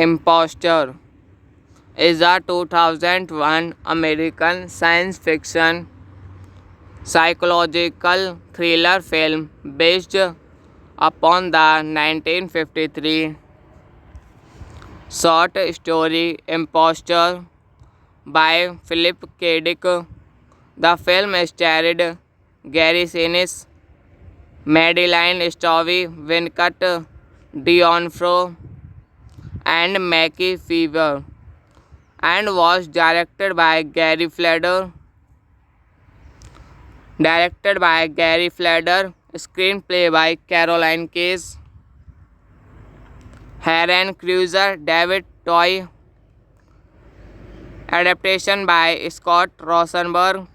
Imposter is a 2001 American science fiction psychological thriller film based upon the 1953 short story Imposter by Philip K. Dick. The film starred Gary Sinise, Madeline Stowe, Venkat D'Onofrio, and Mackie Fever, and was directed by Gary Fleder, screenplay by Caroline Case, Heron Cruiser, David Toy, adaptation by Scott Rosenberg,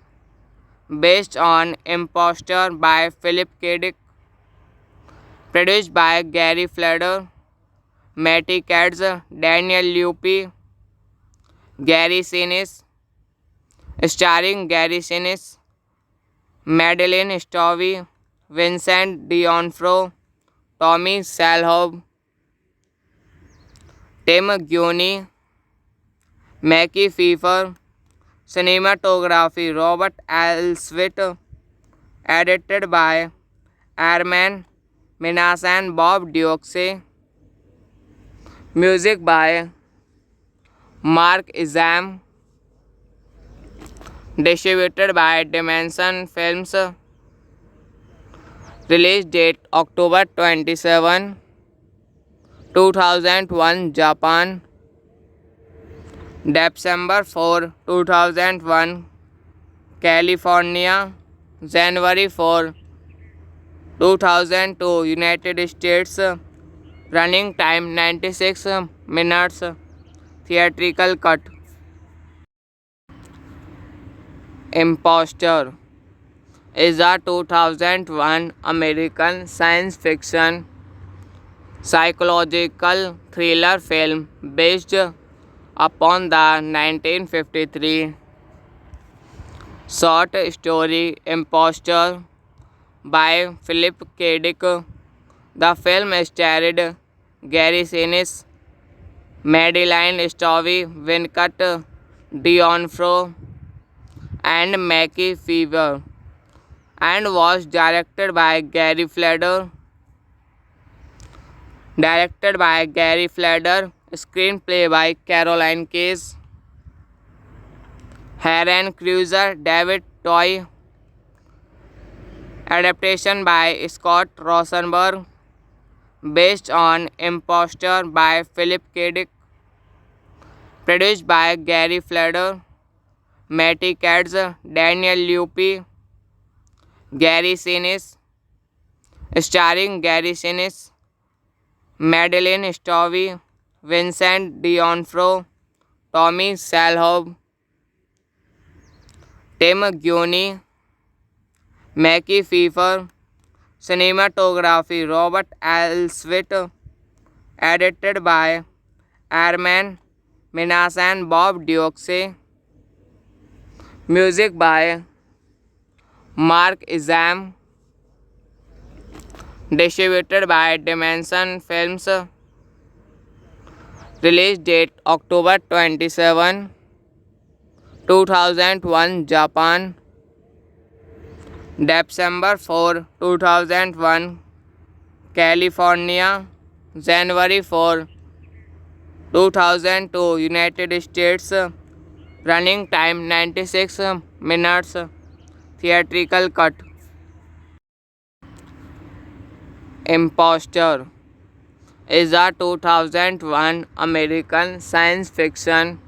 based on Imposter by Philip K. Dick, produced by Gary Fleder, Matty Katz, Daniel Lupi, Gary Sinise, starring Gary Sinise, Madeline Stowe, Vincent D'Onofrio, Tommy Shalhoub, Tim Guiney, Mackie Pfeiffer, cinematography Robert Elswit, edited by Arman Minas and Bob Dioxe, music by Mark Izam, distributed by Dimension Films, release date October 27, 2001 Japan, December 4, 2001 California, January 4, 2002 United States, running time 96 minutes, theatrical cut. Imposter is a 2001 American science fiction psychological thriller film based upon the 1953 short story Imposter by Philip K. Dick. The film starred Gary Sinise, Madeline Stowe, Venkat D'Onofrio, and Mackie Fever, and was directed by Gary Fleder, screenplay by Caroline Case, Heron Cruiser, David Toy, adaptation by Scott Rosenberg, based on Imposter by Philip K. Dick, produced by Gary Fleder, Matty Katz, Daniel Lupi, Gary Sinise, starring Gary Sinise, Madeline Stowe, Vincent D'Onofrio, Tommy Shalhoub, Tim Guiney, Mackie Pfeiffer, cinematography Robert Elswit, edited by Arman Minas and Bob Dioxe, music by Mark Izam, distributed by Dimension Films, release date October 27, 2001 Japan, December 4, 2001 California, January 4, 2002 United States, running time 96 minutes, theatrical cut. Imposter is a 2001 American science fiction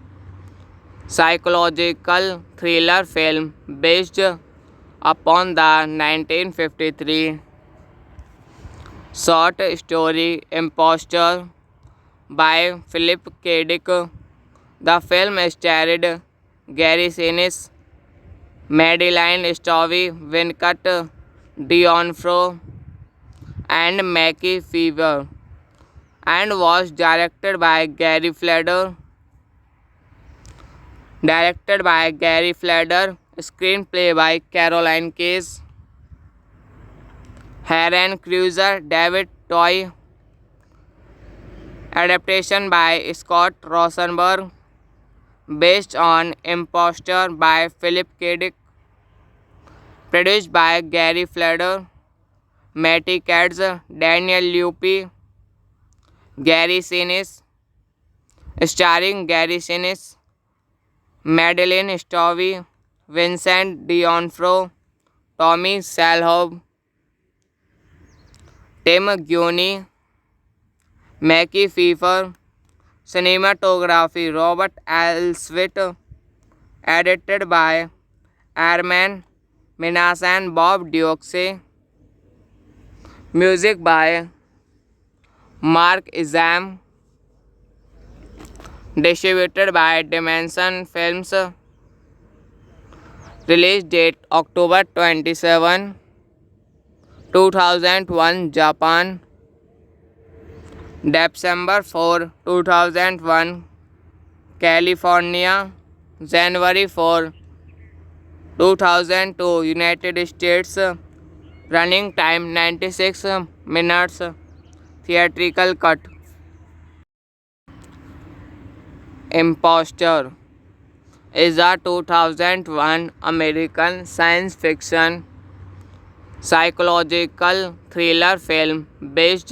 psychological thriller film based upon the 1953 short story Imposter by Philip K. Dick. The film starred Gary Sinise, Madeline Stowe, Venkat D'Onofrio, and Mackie Pfeiffer, and was directed by Gary Fleder. Screenplay by Caroline Case, Aaron Cruiser, David Toy, adaptation by Scott Rosenberg, based on Imposter by Philip K. Dick, produced by Gary Fleder, Matty Katz, Daniel Lupi, Gary Sinise, starring Gary Sinise, Madeline Stowe, Vincent D'Onofrio, Tommy Shalhoub, Tim Guiney, Mackie Pfeiffer, cinematography Robert Elswit, edited by Arman Minas and Bob Dioxe, music by Mark Izam, distributed by Dimension Films, release date October 27, 2001 Japan, December 4, 2001 California, January 4, 2002 United States, running time 96 minutes, theatrical cut. Imposter is a 2001 American science fiction psychological thriller film based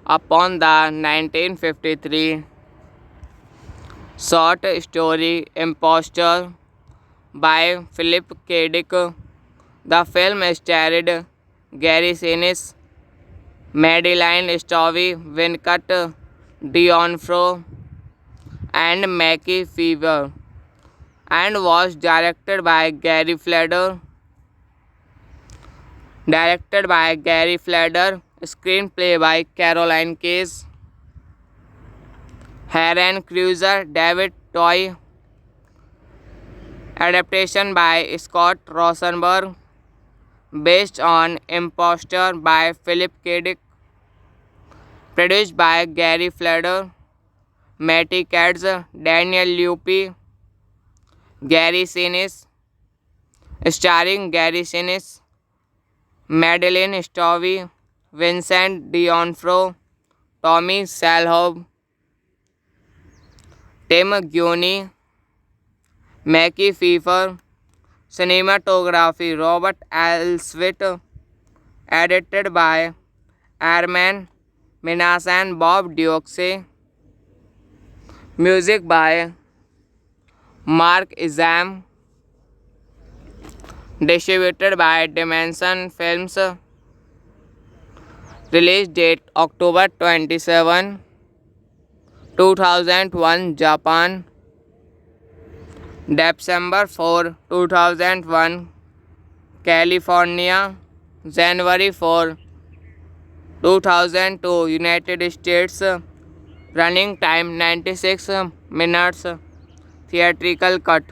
upon the 1953 short story Imposter by Philip K. Dick. The film starred Gary Sinise, Madeline Stowe, Venkat D'Onofrio, and Mackie Pfeiffer, and was directed by Gary Fleder. Screenplay by Caroline Case, Aaron Cruiser, David Toy, adaptation by Scott Rosenberg, based on Imposter by Philip K. Dick, produced by Gary Fleder, Matty Katz, Daniel Lupi, Gary Sinise, starring Gary Sinise, Madeline Stowe, Vincent D'Onofrio, Tommy Shalhoub, Tim Guiney, Mackie Pfeiffer, cinematography Robert Elswit, edited by Arman Minas and Bob Dioxe, music by Mark Izam, distributed by Dimension Films, release date October 27, 2001 Japan, December 4, 2001 California, January 4, 2002 United States, running time 96 minutes, theatrical cut.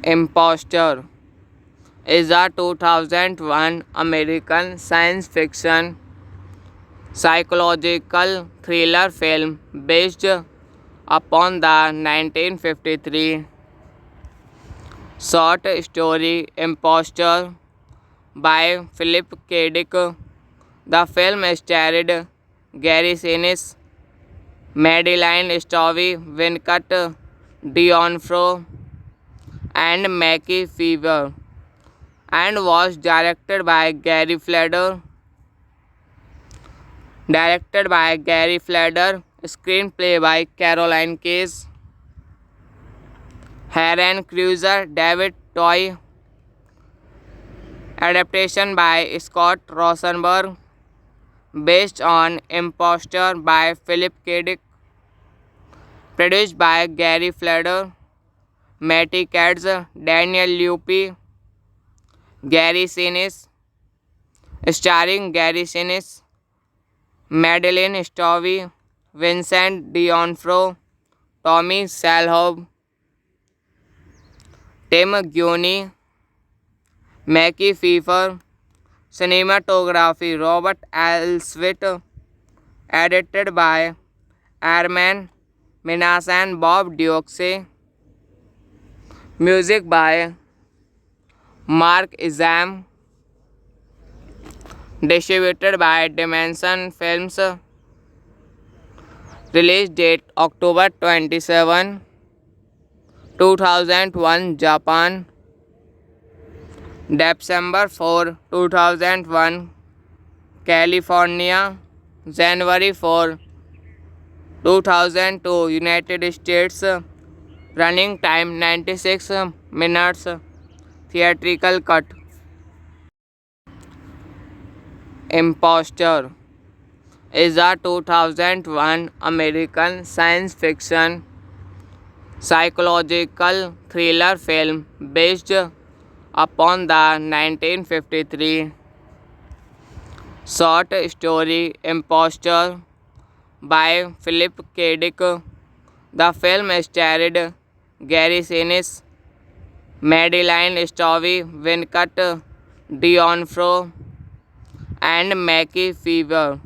Imposter is a 2001 American science fiction psychological thriller film based upon the 1953 short story Imposter by Philip K. Dick. The film starred Gary Sinise, Madeline Stowe, Venkat D'Onofrio, and Mackie Fever, and was directed by Gary Fleder. Screenplay by Caroline Case, Heron Cruiser, David Toy, adaptation by Scott Rosenberg, based on Imposter by Philip K. Dick, produced by Gary Fleder, Matty Katz, Daniel Luppi, Gary Sinise, starring Gary Sinise, Madeline Stowe, Vincent D'Onofrio, Tommy Shalhoub, Tim Guiney, Mackie Pfeiffer. Cinematography Robert Elswit, edited by Arman Minas and Bob Dioxe. Music by Mark Izam. Distributed by Dimension Films. Release date October 27, 2001 Japan. December 4, 2001 California. January 4, 2002 United States. Running time 96 minutes. Theatrical cut. Imposter is a 2001 American science fiction psychological thriller film based upon the 1953 short story Imposter by Philip K. Dick. The film starred Gary Sinise, Madeline Stowe, Venkat D'Onofrio, and Mackie Fever,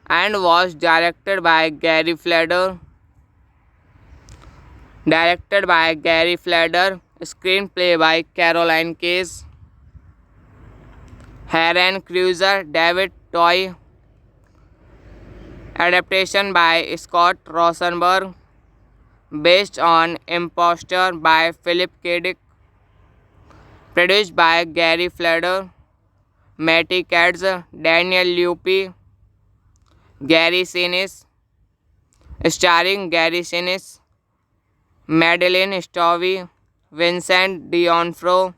and was directed by Gary Fleder. Screenplay by Caroline Case, Heron Cruiser, David Toy, adaptation by Scott Rosenberg, based on Imposter by Philip K. Dick, produced by Gary Fleder, Matty Katz, Daniel Luppi, Gary Sinise, starring Gary Sinise, Madeline Stowe, Vincent D'Onofrio,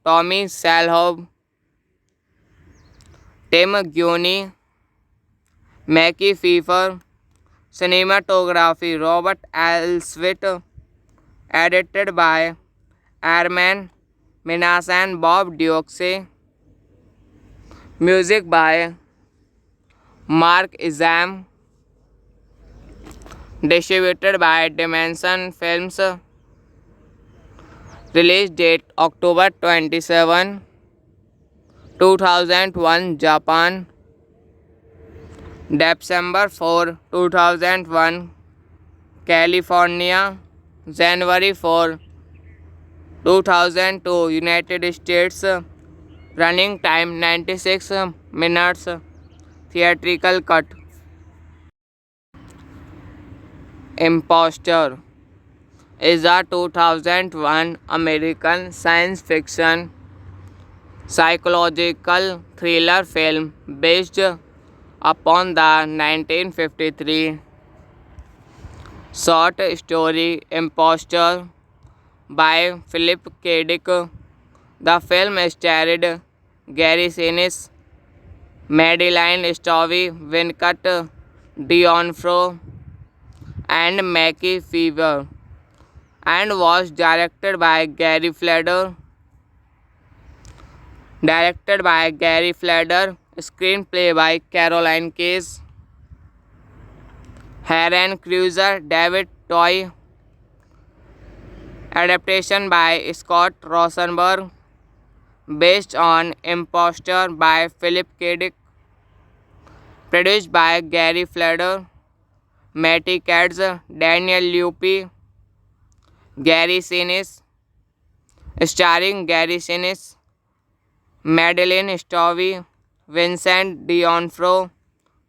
Tommy Shalhoub, Tim Guiney, Mackie Pfeiffer. Cinematography Robert Elswit, edited by Arman Minas and Bob Dioxe. Music by Mark Izam. Distributed by Dimension Films. Release date October 27, 2001 Japan. December 4, 2001 California. January 4, 2002 United States. Running time 96 minutes. Theatrical cut. Imposter is a 2001 American science fiction psychological thriller film based upon the 1953 short story Imposter by Philip K. Dick. The film starred Gary Sinise, Madeline Stowe, Venkat D'Onofrio, and Mackie Fever, and was directed by Gary Fleder. Screenplay by Caroline Case, Heron Cruiser, David Toy, Adaptation by Scott Rosenberg. Based on Imposter by Philip K. Dick. Produced by Gary Fleder, Matty Katz, Daniel Luppi, Gary Sinise. Starring Gary Sinise, Madeline Stovey, Vincent D'Onofrio,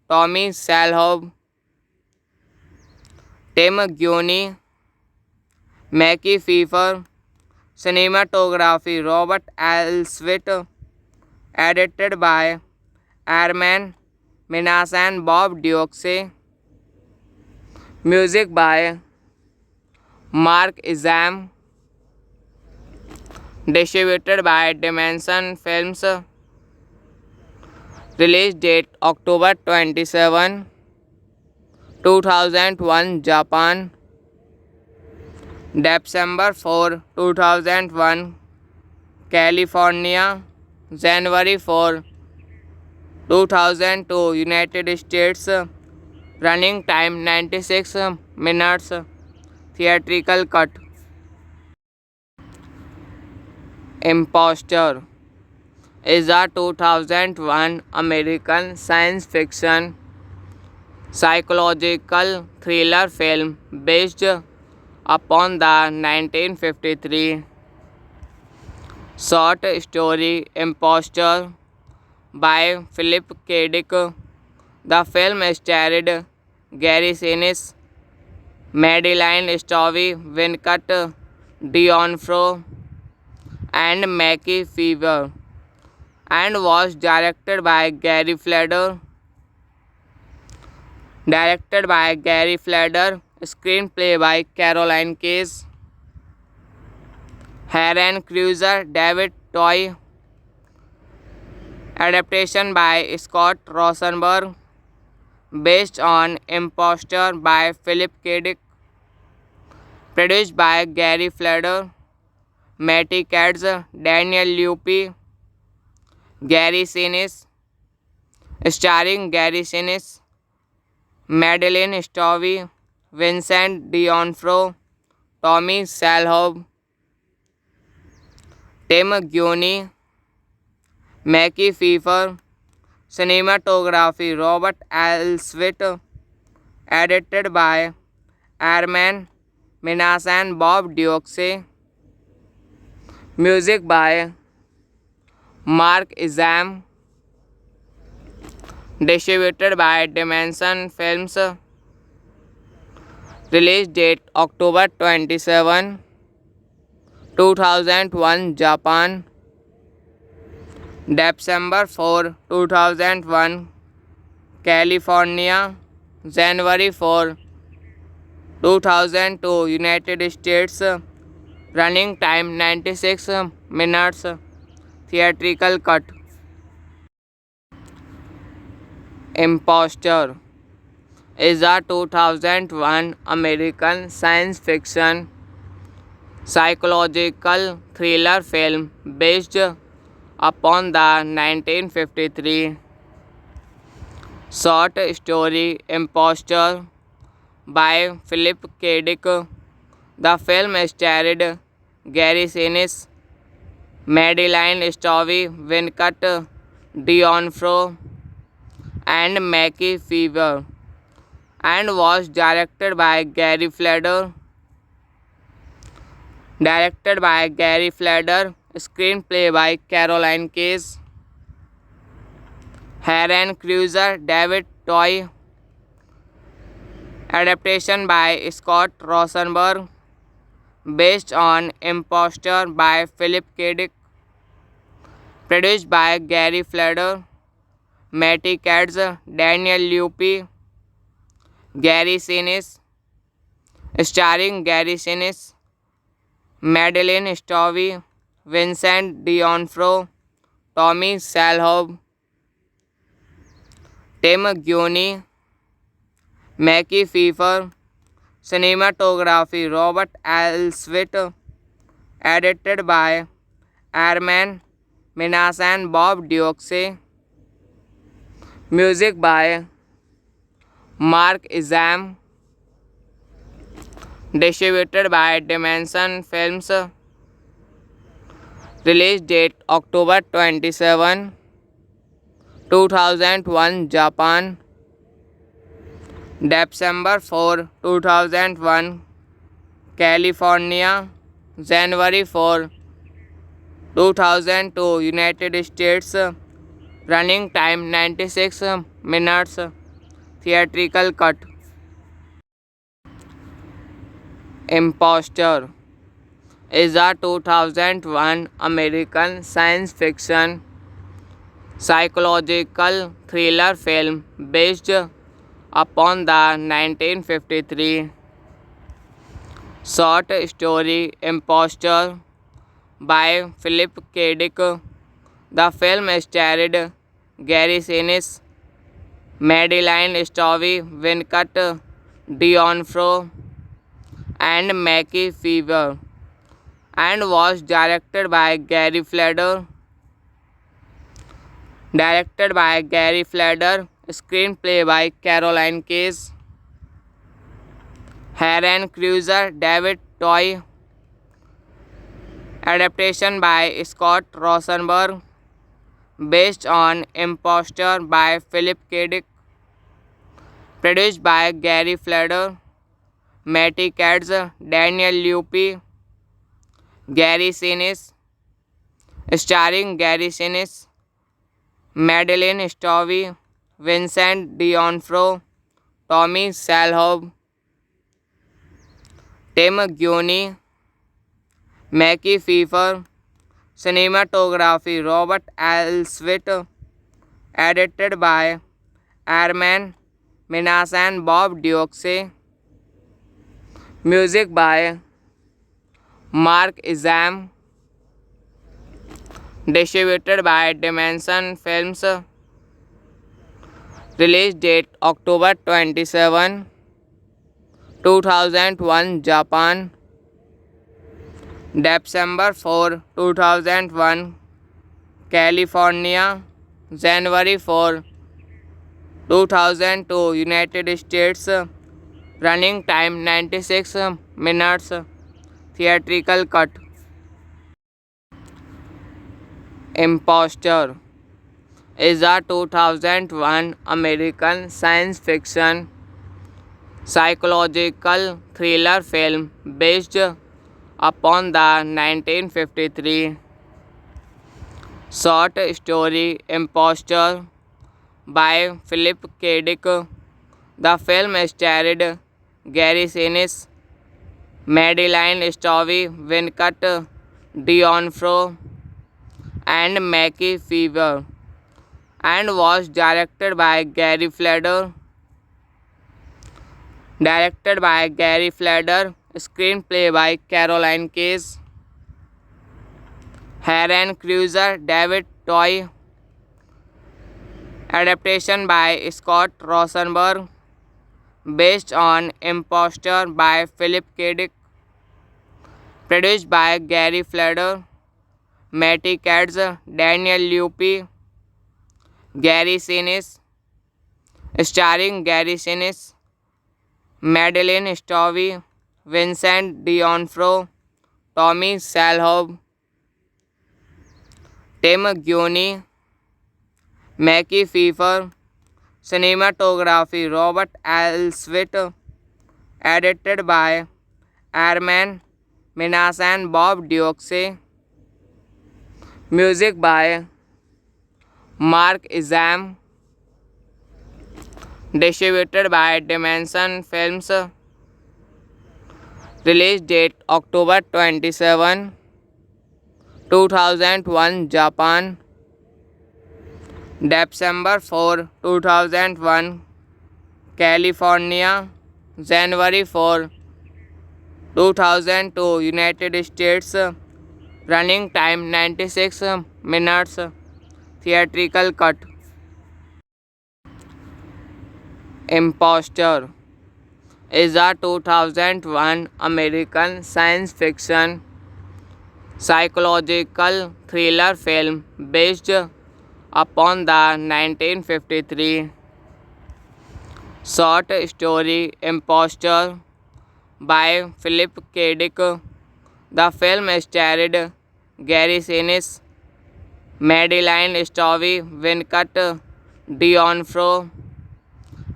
Tommy Shalhoub, Tim Guiney, Mackie Pfeiffer. Cinematography Robert Elswit. Edited by Arman Minas and Bob Dioxe. Music by Mark Izam. Distributed by Dimension Films. Release date October 27, 2001 Japan. December 4, 2001 California. January 4, 2002 United States. Running time 96 minutes. Theatrical cut. Imposter is a 2001 American science fiction psychological thriller film based upon the 1953 short story Imposter by Philip K. Dick. The film starred Gary Sinise, Madeline Stovey, Vincent D'Onofrio, and Mackie Pfeiffer, and was directed by Gary Fleder. Screenplay by Caroline Case, Aaron Cruiser, David Toy. Adaptation by Scott Rosenberg. Based on Imposter by Philip K. Dick. Produced by Gary Fleder, Matty Katz, Daniel Luppi, Gary Sinise. Starring Gary Sinise, Madeline Stovey, Vincent D'Onofrio, Tommy Shalhoub, Tim Guiney, Mackie Pfeiffer. Cinematography Robert Elswit. Edited by Arman Minas and Bob Dioxe. Music by Mark Izam. Distributed by Dimension Films. Release date October 27, 2001 Japan. December 4, 2001 California. January 4, 2002 United States. Running time 96 minutes. Theatrical cut. Imposter is a 2001 American science fiction psychological thriller film based upon the 1953 short story Imposter by Philip K. Dick. The film starred Gary Sinise, Madeline Stovey, Vincent D'Onofrio, and Mackie Pfeiffer, and was directed by Gary Fleder. Screenplay by Caroline Case, Aaron Cruiser, David Toy. Adaptation by Scott Rosenberg. Based on Imposter by Philip K. Dick. Produced by Gary Fleder, Matty Katz, Daniel Luppi, Gary Sinise. Starring Gary Sinise, Madeline Stovey, Vincent D'Onofrio, Tommy Shalhoub, Tim Guiney, Mackie Pfeiffer. Cinematography Robert Elswit. Edited by Arman Minas and Bob Dioxe. Music by Mark Izam. Distributed by Dimension Films. Release date October 27, 2001 Japan. December 4, 2001 California. January 4, 2002 United States. Running time 96 minutes. Theatrical cut. Imposter is a 2001 American science fiction psychological thriller film based upon the 1953 short story Imposter by Philip K. Dick. The film starred Gary Sinise, Madeline Stowe, Venkat D'Onofrio, and Mackie Fever, and was directed by Gary Fleder. Screenplay by Caroline Case, Heron Cruiser, David Toy. Adaptation by Scott Rosenberg, based on Imposter by Philip K. Dick. Produced by Gary Fleder, Matty Katz, Daniel Luppi, Gary Sinise, starring Gary Sinise, Madeline Stowe, Vincent D'Onofrio, Tommy Shalhoub, Tim Guiney, Mackie Pfeiffer. Cinematography Robert Elswit. Edited by Arman Minas and Bob Dioxe. Music by Mark Izam. Distributed by Dimension Films. Release date October 27, 2001 Japan. December 4, 2001 California. January 4, 2002 United States. Running time 96 minutes. Theatrical cut. Imposter is a 2001 American science fiction psychological thriller film based upon the 1953 short story Imposter by Philip K. Dick. The film starred Gary Sinise, Madeline Stowe, Venkat D'Onofrio, and Mackie Fever, and was directed by Gary Fleder. Screenplay by Caroline Case, Heron Cruiser, David Toy. Adaptation by Scott Rosenberg, based on Imposter by Philip K. Dick. Produced by Gary Fleder, Matty Katz, Daniel Luppi, Gary Sinise, starring Gary Sinise, Madeline Stowe, Vincent D'Onofrio, Tommy Shalhoub, Tim Guiney, Mackie Pfeiffer. Cinematography Robert Elswit. Edited by Arman Minas and Bob Dioxe. Music by Mark Izam. Distributed by Dimension Films. Release date October 27, 2001 Japan. December 4, 2001 California. January 4, 2002 United States. Running time 96 minutes. Theatrical cut. Imposter is a 2001 American science fiction psychological thriller film based upon the 1953 short story Imposter by Philip K. Dick. The film starred Gary Sinise, Madeline Stowe, Venkat D'Onofrio,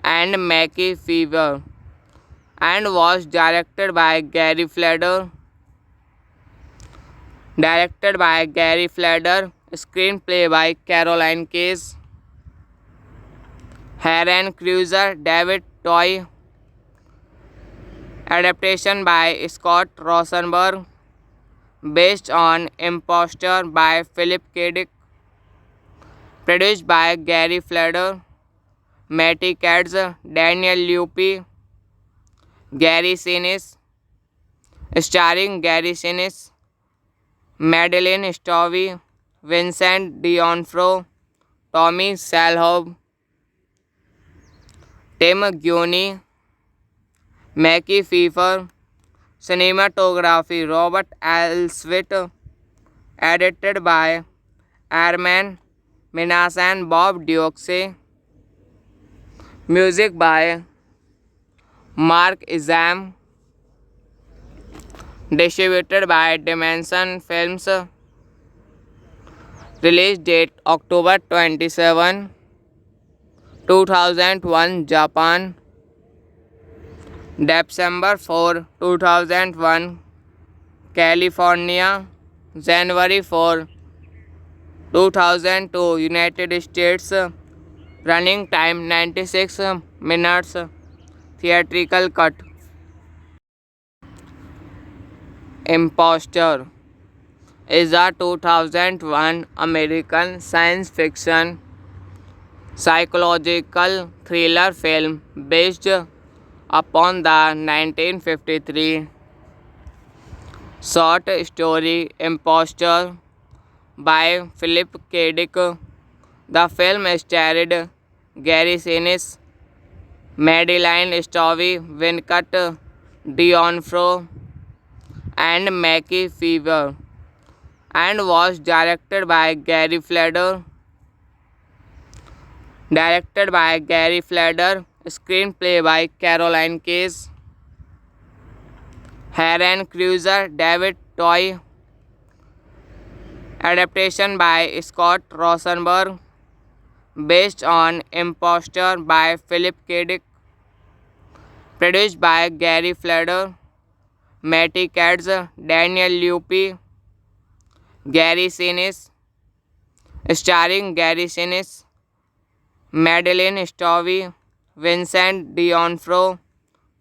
and Mackie Fever, and was directed by Gary Fleder. Screenplay by Caroline Case, Heron Cruiser, David Toy, adaptation by Scott Rosenberg, based on Imposter by Philip K. Dick, produced by Gary Fleder, Matty Katz, Daniel Lupi, Gary Sinise, starring Gary Sinise, Madeline Stowe, Vincent D'Onofrio, Tommy Shalhoub, Tim Guiney, Mackie Pfeiffer. Cinematography Robert Elswit, edited by Arman Minas and Bob Dioxe. Music by Mark Izam. Distributed by Dimension Films. Release date October 27, 2001 Japan. December 4, 2001 California. January 4, 2002 United States. Running time 96 minutes. Theatrical cut. Imposter is a 2001 American science fiction psychological thriller film based upon the 1953 short story Imposter by Philip K. Dick. The film starred Gary Sinise, Madeline Stowe, Venkat D'Onofrio, and Mackie Fever, and was directed by Gary Fleder. Screenplay by Caroline Case, Heron Cruiser, David Toy, adaptation by Scott Rosenberg, based on Imposter by Philip K. Dick, produced by Gary Fleder, Matty Katz, Daniel Lupi, Gary Sinise, starring Gary Sinise, Madeline Stowe, Vincent D'Onofrio,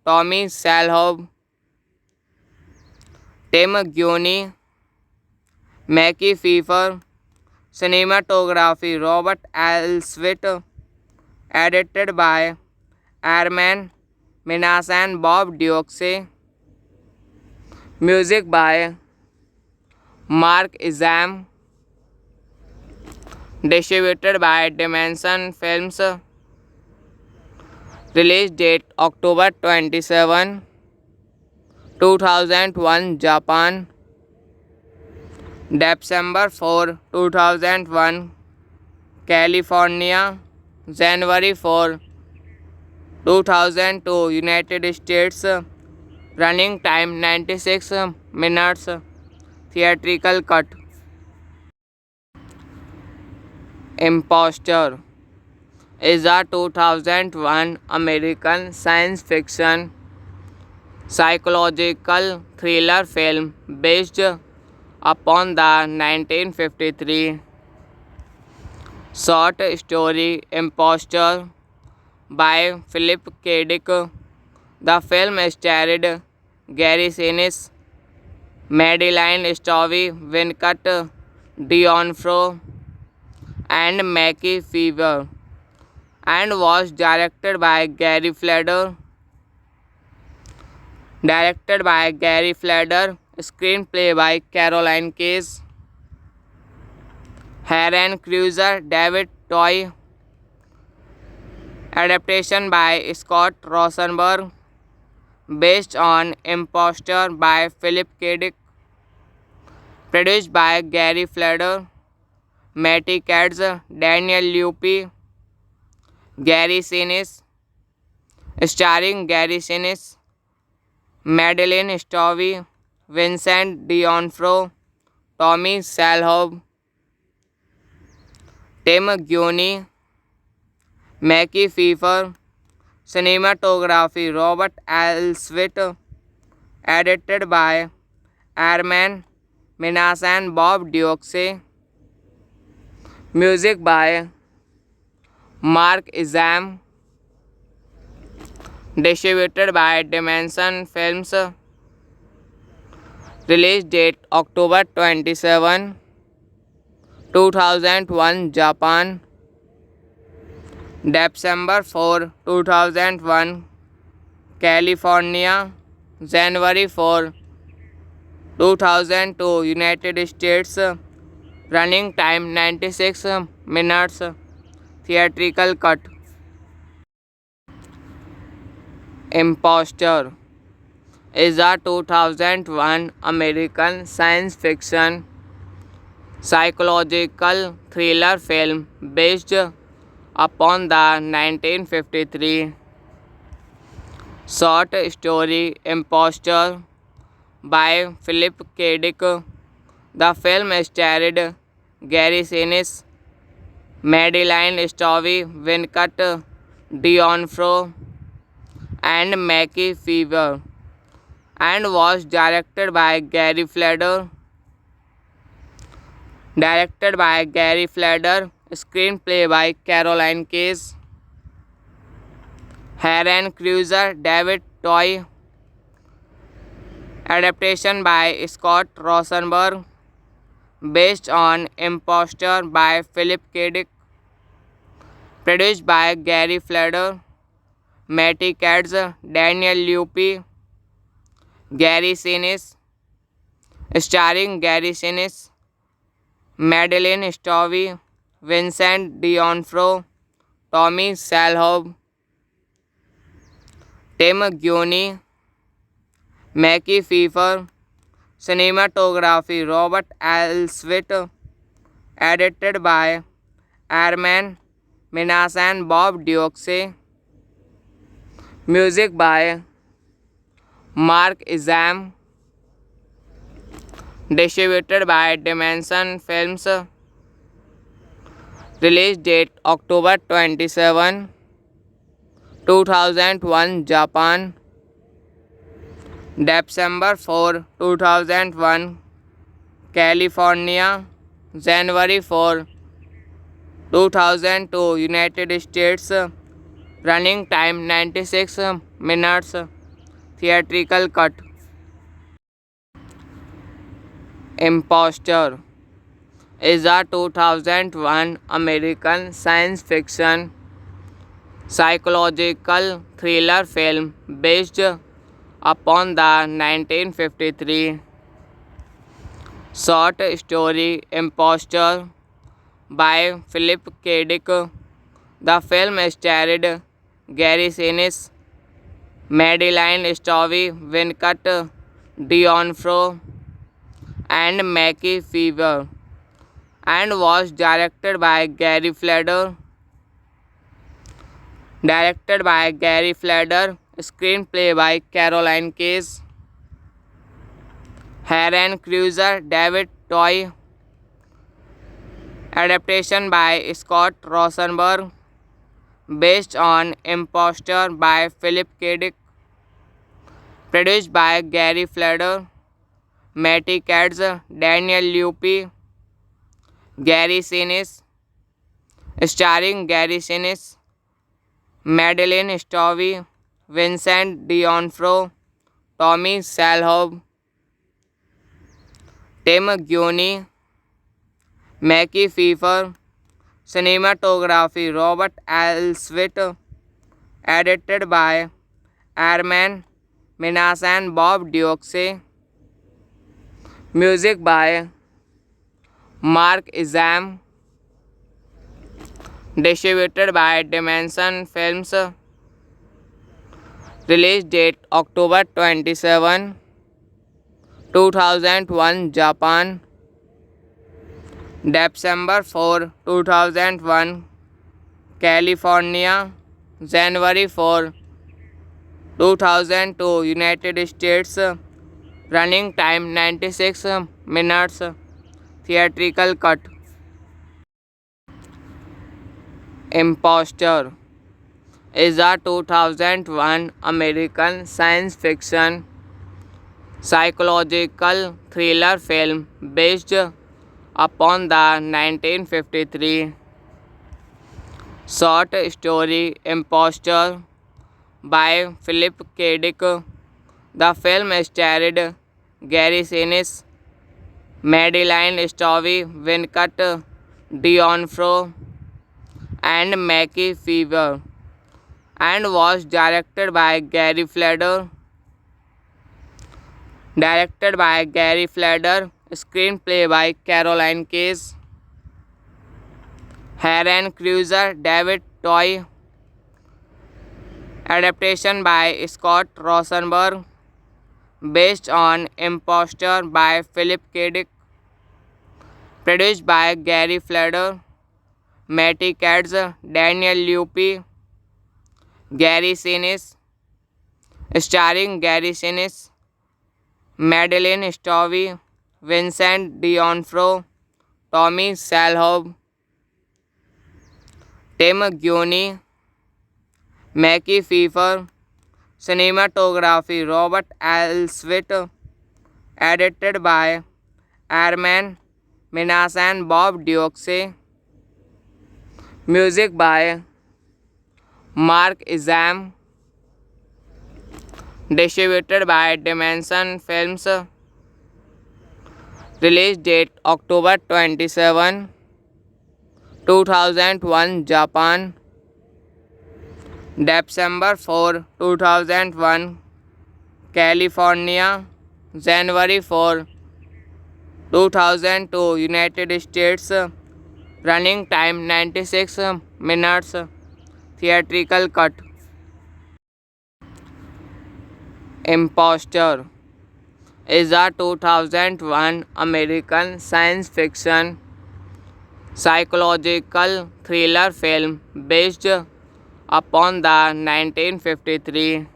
Tommy Shalhoub, Tim Guiney, Mackie Pfeiffer. Cinematography Robert Elswit, edited by Arman Minas and Bob Dioxe. Music by Mark Izam. Distributed by Dimension Films. Release date October 27, 2001 Japan. December 4, 2001 California. January 4, 2002 United States. Running time 96 minutes. Theatrical cut. Imposter is a 2001 American science fiction psychological thriller film based upon the 1953 short story Imposter by Philip K. Dick. The film starred Gary Sinise, Madeline Stowe, Venkat D'Onofrio, and Mackie Fever, and was directed by Gary Fleder. Screenplay by Caroline Case, Heron Cruiser, David Toy, adaptation by Scott Rosenberg, based on Imposter by Philip K. Dick, produced by Gary Fleder, Matty Katz, Daniel Lupi, Gary Sinise, starring Gary Sinise, Madeline Stowe, Vincent D'Onofrio, Tommy Shalhoub, Tim Guiney, Mackie Pfeiffer. Cinematography Robert Elswit. Edited by Arman Minas and Bob Dioxe. Music by Mark Izam. Distributed by Dimension Films. Release date October 27, 2001 Japan. December 4, 2001 California. January 4, 2002 United States. Running time 96 minutes. Theatrical cut. Imposter is a 2001 American science fiction psychological thriller film based upon the 1953 short story Imposter by Philip K. Dick. The film starred Gary Sinise, Madeline Stowe, Vincent D'Onofrio, and Mackie Pfeiffer, and was directed by Gary Fleder. Screenplay by Caroline Case, Heron Cruiser, David Toy. Adaptation by Scott Rosenberg. Based on Imposter by Philip K. Dick. Produced by Gary Fleder, Matty Katz, Daniel Lupi, Gary Sinise. Starring Gary Sinise, Madeline Stowe, Vincent D'Onofrio, Tommy Shalhoub, Tim Guiney, Mackie Pfeiffer. Cinematography Robert Elswit. Edited by Arman Minas and Bob Dioxe. Music by Mark Izam. Distributed by Dimension Films. Release date October 27, 2001 Japan. December 4, 2001 California. January 4, 2002 United States. Running time 96 minutes. Theatrical cut. Imposter is a 2001 American science fiction psychological thriller film based upon the 1953 short story Imposter by Philip K. Dick. The film starred Gary Sinise, Madeline Stowe, Vincent D'Onofrio, and Mackie Pfeiffer, and was directed by Gary Fleder. Screenplay by Caroline Case, Heron Cruiser, David Toy. Adaptation by Scott Rosenberg. Based on Imposter by Philip K. Dick. Produced by Gary Fleder, Matty Katz, Daniel Lupi, Gary Sinise. Starring Gary Sinise, Madeline Stowe, Vincent D'Onofrio, Tommy Shalhoub, Tim Guiney, Mackie Pfeiffer. Cinematography Robert Elswit. Edited by Arman Minas and Bob Dioxe. Music by Mark Izam. Distributed by Dimension Films. Release date October 27, 2001 Japan. December 4, 2001 California. January 4, 2002, United States. Running time 96 minutes. Theatrical cut. Imposter is a 2001 American science fiction psychological thriller film based upon the 1953 short story Imposter by Philip K. Dick. The film starred Gary Sinise, Madeline Stowe, Venkat D'Onofrio, and Mackie Fever, and was directed by Gary Fleder. Screenplay by Caroline Case, Heron Cruiser, David Toy, adaptation by Scott Rosenberg, based on Imposter by Philip K. Dick, produced by Gary Fleder, Matty Katz, Daniel Luppi, Gary Sinise, starring Gary Sinise, Madeline Stowe, Vincent D'Onofrio, Tommy Shalhoub, Tim Guiney, Mackie Pfeiffer. Cinematography Robert Elswit, edited by Arman Minas and Bob Dioxe. Music by Mark Izam. Distributed by Dimension Films. Release date October 27, 2001 Japan. December 4, 2001 California. January 4, 2002 United States. Running time 96 minutes. Theatrical cut. Imposter is a 2001 American science fiction psychological thriller film based upon the 1953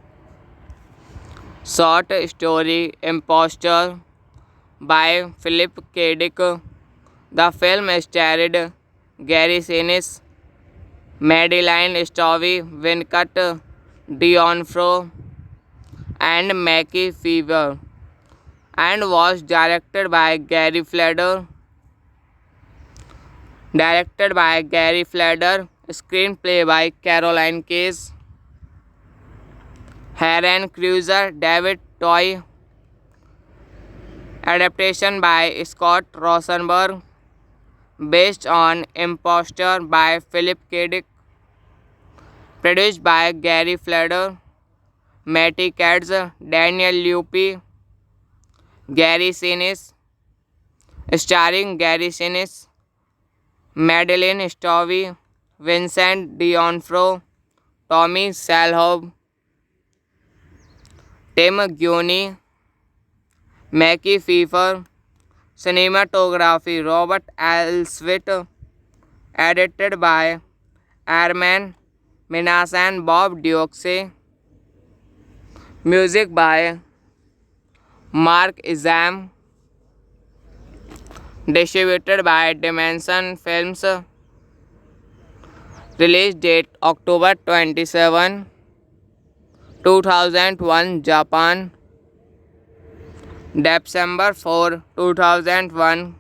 short story Imposter by Philip K. Dick. The film starred Gary Sinise, Madeline Stowe, Venkat D'Onofrio, and Mackie Fever, and was directed by Gary Fleder. Screenplay by Caroline Case, Heron Cruiser, David Toy, adaptation by Scott Rosenberg, based on Imposter by Philip K. Dick, produced by Gary Fleder, Matty Katz, Daniel Luppi, Gary Sinise, starring Gary Sinise, Madeline Stowe, Vincent D'Onofrio, Tommy Shalhoub, Tim Guiney, Mackie Pfeiffer. Cinematography Robert Elswit, edited by Arman Minas and Bob Dioxe. Music by Mark Izam. Distributed by Dimension Films. Release date October 27, 2001 Japan. December 4, 2001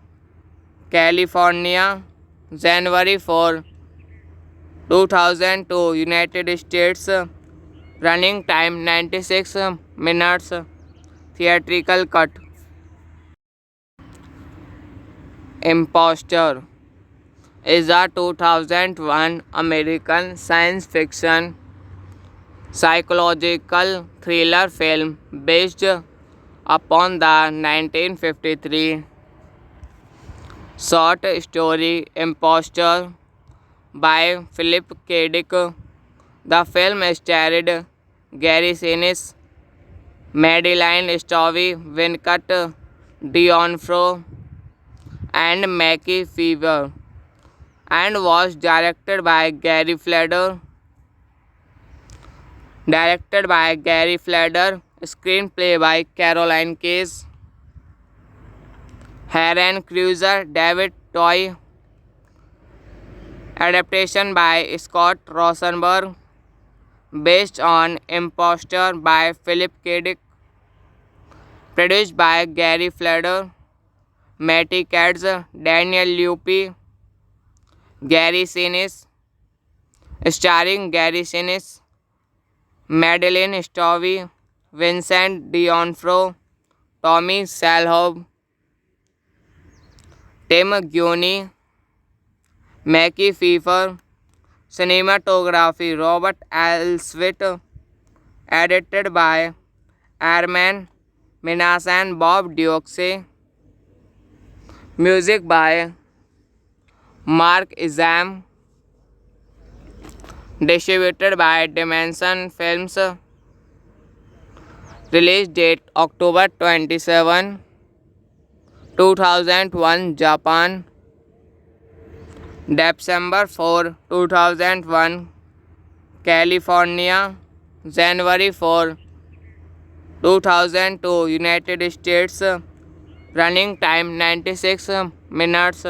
California. January 4, 2002 United States. Running time 96 minutes. Theatrical cut. Imposter is a 2001 American science fiction psychological thriller film based upon the 1953 short story Imposter by Philip K. Dick. The film starred Gary Sinise, Madeline Stowe, Venkat D'Onofrio, and Mackie Fever, and was directed by Gary Fleder. directed by Gary Fleder, screenplay by Caroline Case, Heron Cruiser, David Toy, adaptation by Scott Rosenberg, based on Imposter by Philip K. Dick, produced by Gary Fleder, Matty Katz, Daniel Lupi, Gary Sinise, starring Gary Sinise, Madeline Stovey, Vincent D'Onofrio, Tommy Shalhoub, Tim Guiney, Mackie Pfeiffer, cinematography Robert Elswit, edited by Arman Minasan, Bob Dioxe, music by Mark Izam, distributed by Dimension Films, release date October 27, 2001 Japan, December 4, 2001 California, January 4, 2002 United States, running time 96 minutes,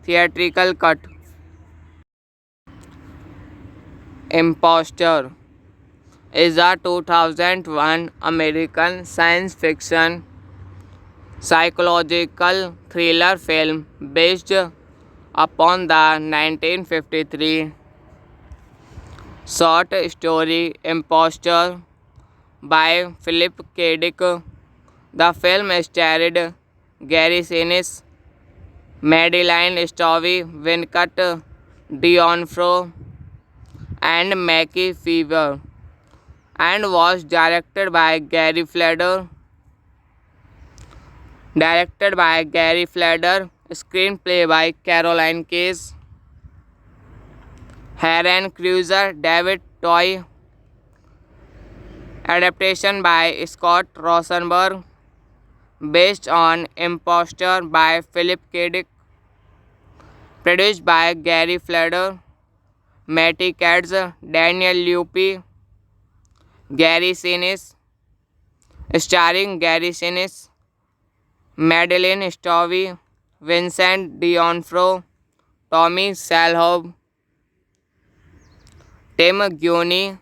theatrical cut. Imposter is a 2001 American science fiction psychological thriller film based upon the 1953 short story Imposter by Philip K. Dick. The film starred Gary Sinise, Madeline Stovey, Vincent D'Onofrio, and Mackie Pfeiffer, and was directed by Gary Fleder. Screenplay by Caroline Case, Heron Cruiser, David Toy, adaptation by Scott Rosenberg, based on Imposter by Philip K. Dick, produced by Gary Fleder, Matty Katz, Daniel Lupi, Gary Sinise, starring Gary Sinise, Madeline Stovey, Vincent D'Onofrio, Tommy Shalhoub, Tim Guiney,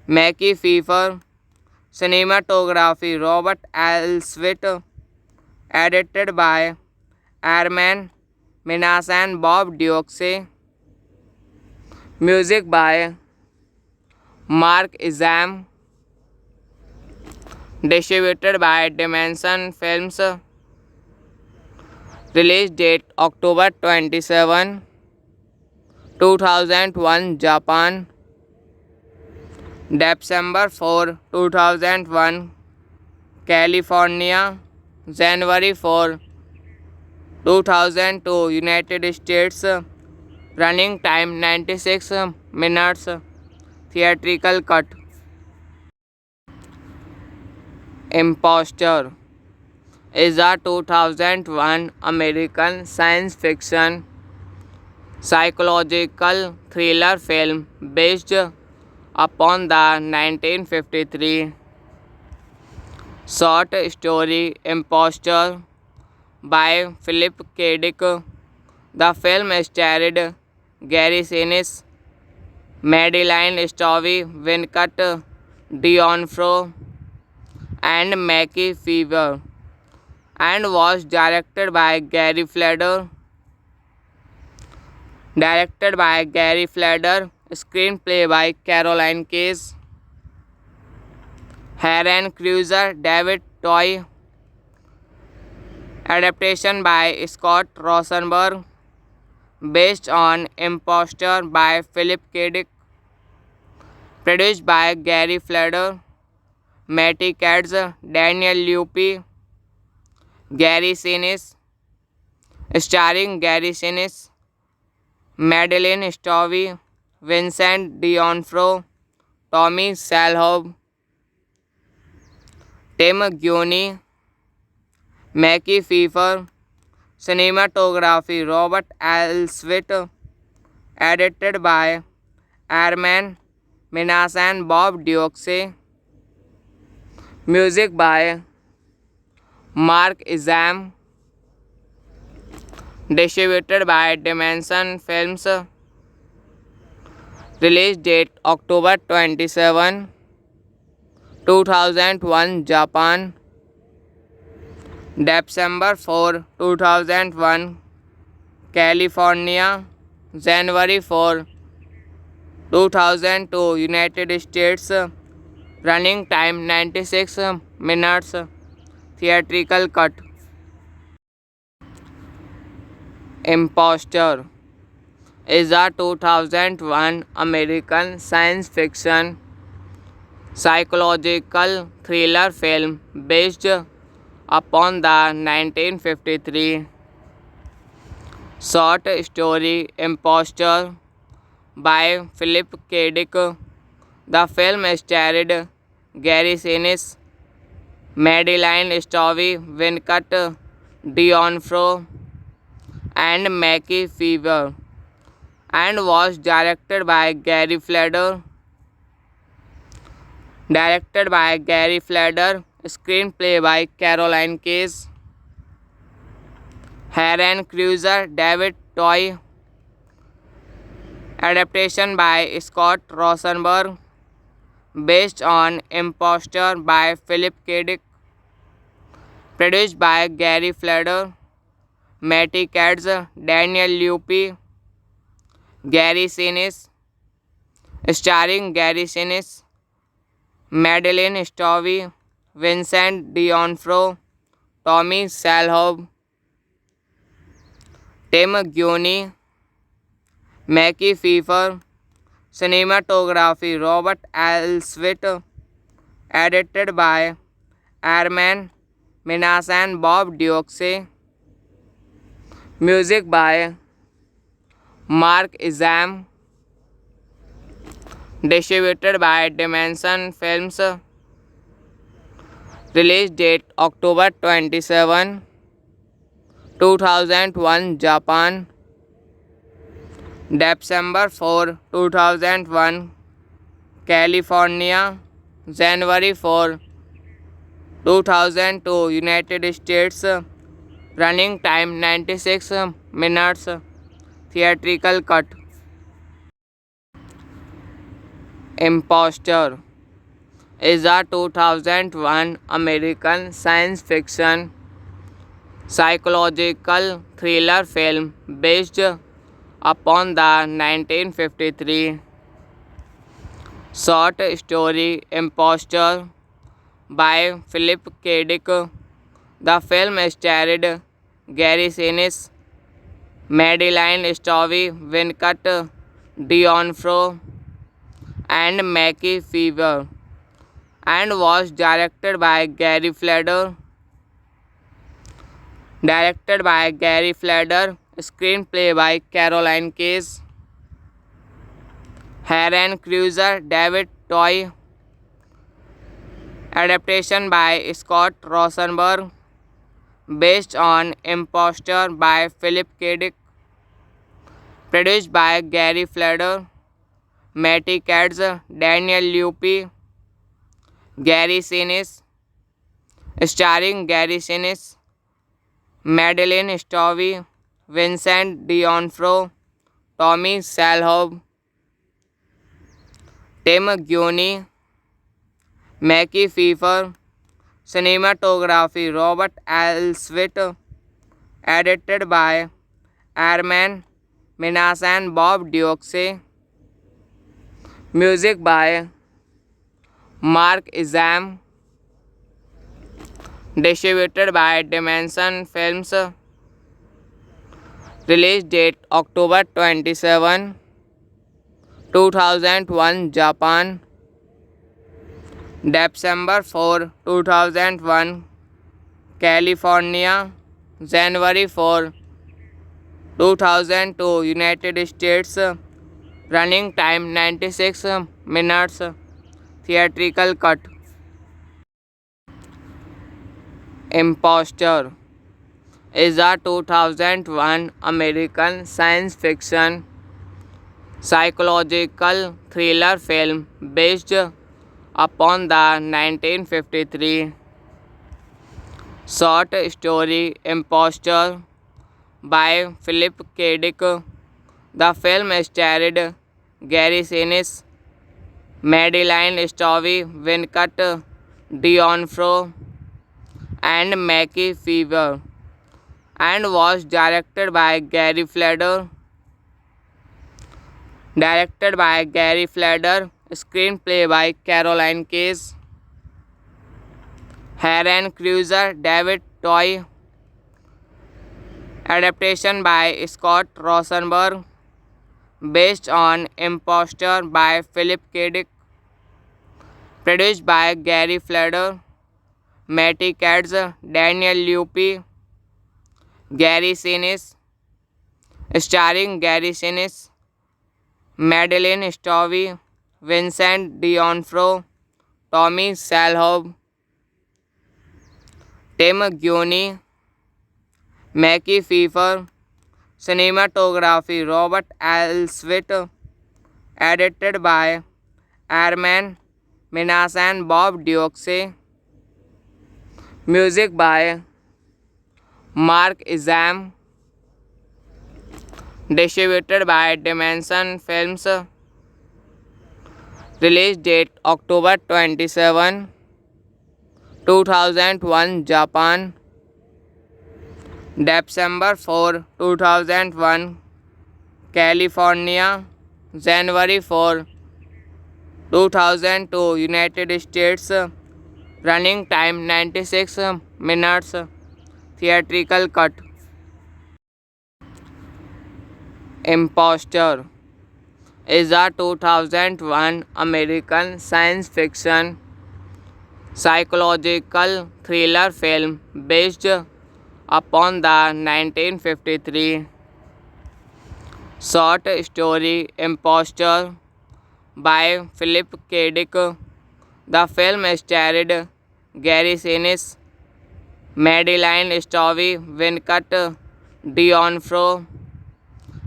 Mackie Pfeiffer, cinematography Robert Elswit, edited by Arman Minasan, Bob Dioxe, music by Mark Izam, distributed by Dimension Films, release date October 27, 2001 Japan, December 4, 2001 California, January 4, 2002 United States, running time 96 minutes, theatrical cut. Imposter is a 2001 American science fiction psychological thriller film based upon the 1953 short story Imposter by Philip K. Dick. The film starred Gary Sinise, Madeline Stovey, Vincent D'Onofrio, and Mackie Pfeiffer, and was directed by Gary Fleder. Screenplay by Caroline Case, Heron Cruiser, David Toy, adaptation by Scott Rosenberg, based on Imposter by Philip K. Dick, produced by Gary Fleder, Matty Katz, Daniel Lupi, Gary Sinise, starring Gary Sinise, Madeline Stovey, Vincent D'Onofrio, Tommy Shalhoub, Tim Guiney, Mackie Pfeiffer, cinematography Robert Elswit, edited by Arman Minas and Bob Dioxe. Music by Mark Izam. Distributed by Dimension Films. Release date October 27, 2001 Japan. December 4, 2001 California. January 4, 2002 United States. Running time 96 minutes. Theatrical cut. Imposter is a 2001 American science fiction psychological thriller film based upon the 1953 short story Imposter by Philip K. Dick. The film starred Gary Sinise, Madeline Stowe, Venkat D'Onofrio, and Mackie Fever, and was directed by Gary Fleder. Screenplay by Caroline Case, Heron Cruiser, David Toy. Adaptation by Scott Rosenberg. Based on Imposter by Philip K. Dick. Produced by Gary Fleder, Matty Katz, Daniel Luppi, Gary Sinise. Starring Gary Sinise, Madeline Stowe, Vincent D'Onofrio, Tommy Shalhoub, Tim Guiney, Mackie Pfeiffer. Cinematography Robert Elswit. Edited by Armin Minas and Bob Dioxe. Music by Mark Izam. Distributed by Dimension Films. Release date October 27, 2001 Japan. December 4, 2001 California. January 4, 2002 United States. Running time 96 minutes. Theatrical cut. Imposter is a 2001 American science fiction psychological thriller film based upon the 1953 short story Imposter by Philip K. Dick. The film starred Gary Sinise, Madeline Stowe, Venkat D'Onofrio, and Mackie Fever, and was directed by Gary Fleder. Screenplay by Caroline Case, Heron Cruiser, David Toy. Adaptation by Scott Rosenberg. Based on Imposter by Philip K. Dick. Produced by Gary Fleder, Matty Katz, Daniel Luppi, Gary Sinise. Starring Gary Sinise, Madeline Stowe, Vincent D'Onofrio, Tommy Shalhoub, Tim Guiney, Mackie Pfeiffer. Cinematography Robert Elswit. Edited by Armin Minas and Bob Dioxe. Music by Mark Izam. Distributed by Dimension Films. Release date October 27, 2001 Japan. December 4, 2001 California. January 4, 2002 United States. Running time 96 minutes. Theatrical cut. Imposter is a 2001 American science fiction psychological thriller film based upon the 1953 short story Imposter by Philip K. Dick. The film starred Gary Sinise, Madeline Stowe, Venkat D'Onofrio, and Mackie Fever, and was directed by Gary Fleder. Screenplay by Caroline Case, Aaron Cruiser, David Toy, adaptation by Scott Rosenberg, based on Imposter by Philip K. Dick, produced by Gary Fleder, Matty Katz, Daniel Lupi, Gary Sinise, starring Gary Sinise, Madeline Stowe, Vincent D'Onofrio, Tommy Shalhoub, Tim Guiney, Mackie Pfeiffer. Cinematography Robert Elswit, edited by Arman Minas and Bob Dioxe. Music by Mark Izam. Distributed by Dimension Films. Release date October 27, 2001 Japan. December 4, 2001 California. January 4, 2002 United States. Running time 96 minutes. Theatrical cut. Imposter is a 2001 American science fiction psychological thriller film based upon the 1953 short story Imposter by Philip K. Dick. The film starred Gary Sinise, Madeline Stowe, Venkat D'Onofrio,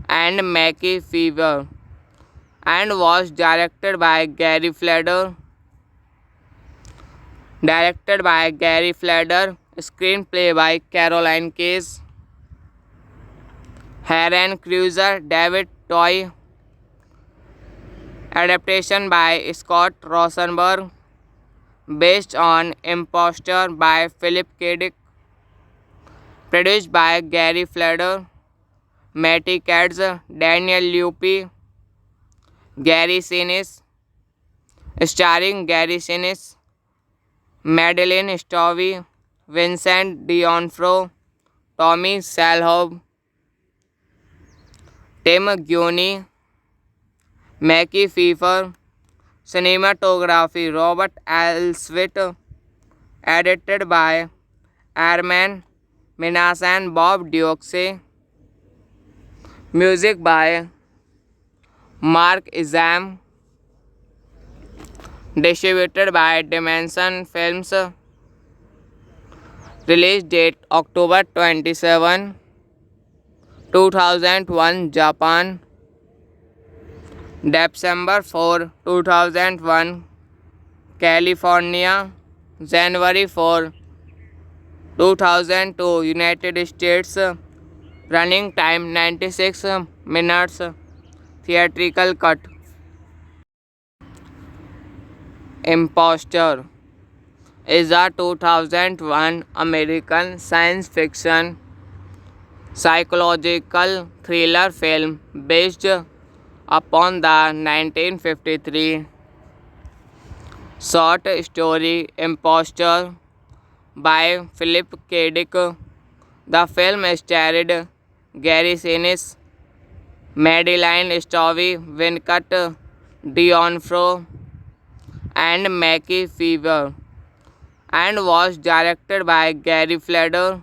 and Mackie Fever, and was directed by Gary Fleder. Screenplay by Caroline Case, Aaron Cruiser, David Toy, adaptation by Scott Rosenberg, based on Imposter by Philip K. Dick, produced by Gary Fleder, Matty Katz, Daniel Lupi, Gary Sinise, starring Gary Sinise, Madeline Stowe, Vincent D'Onofrio, Tommy Shalhoub, Tim Guiney, Mackie Pfeiffer. Cinematography Robert Elswit, edited by Arman Minas and Bob Dioxe. Music by Mark Izam. Distributed by Dimension Films. Release date October 27, 2001 Japan. December 4, 2001 California. January 4, 2002 United States. Running time 96 minutes. Theatrical cut. Imposter is a 2001 American science fiction psychological thriller film based upon the 1953 short story Imposter by Philip K. Dick. The film starred Gary Sinise, Madeline Stowe, Venkat D'Onofrio, and Mackie Fever, and was directed by Gary Fleder.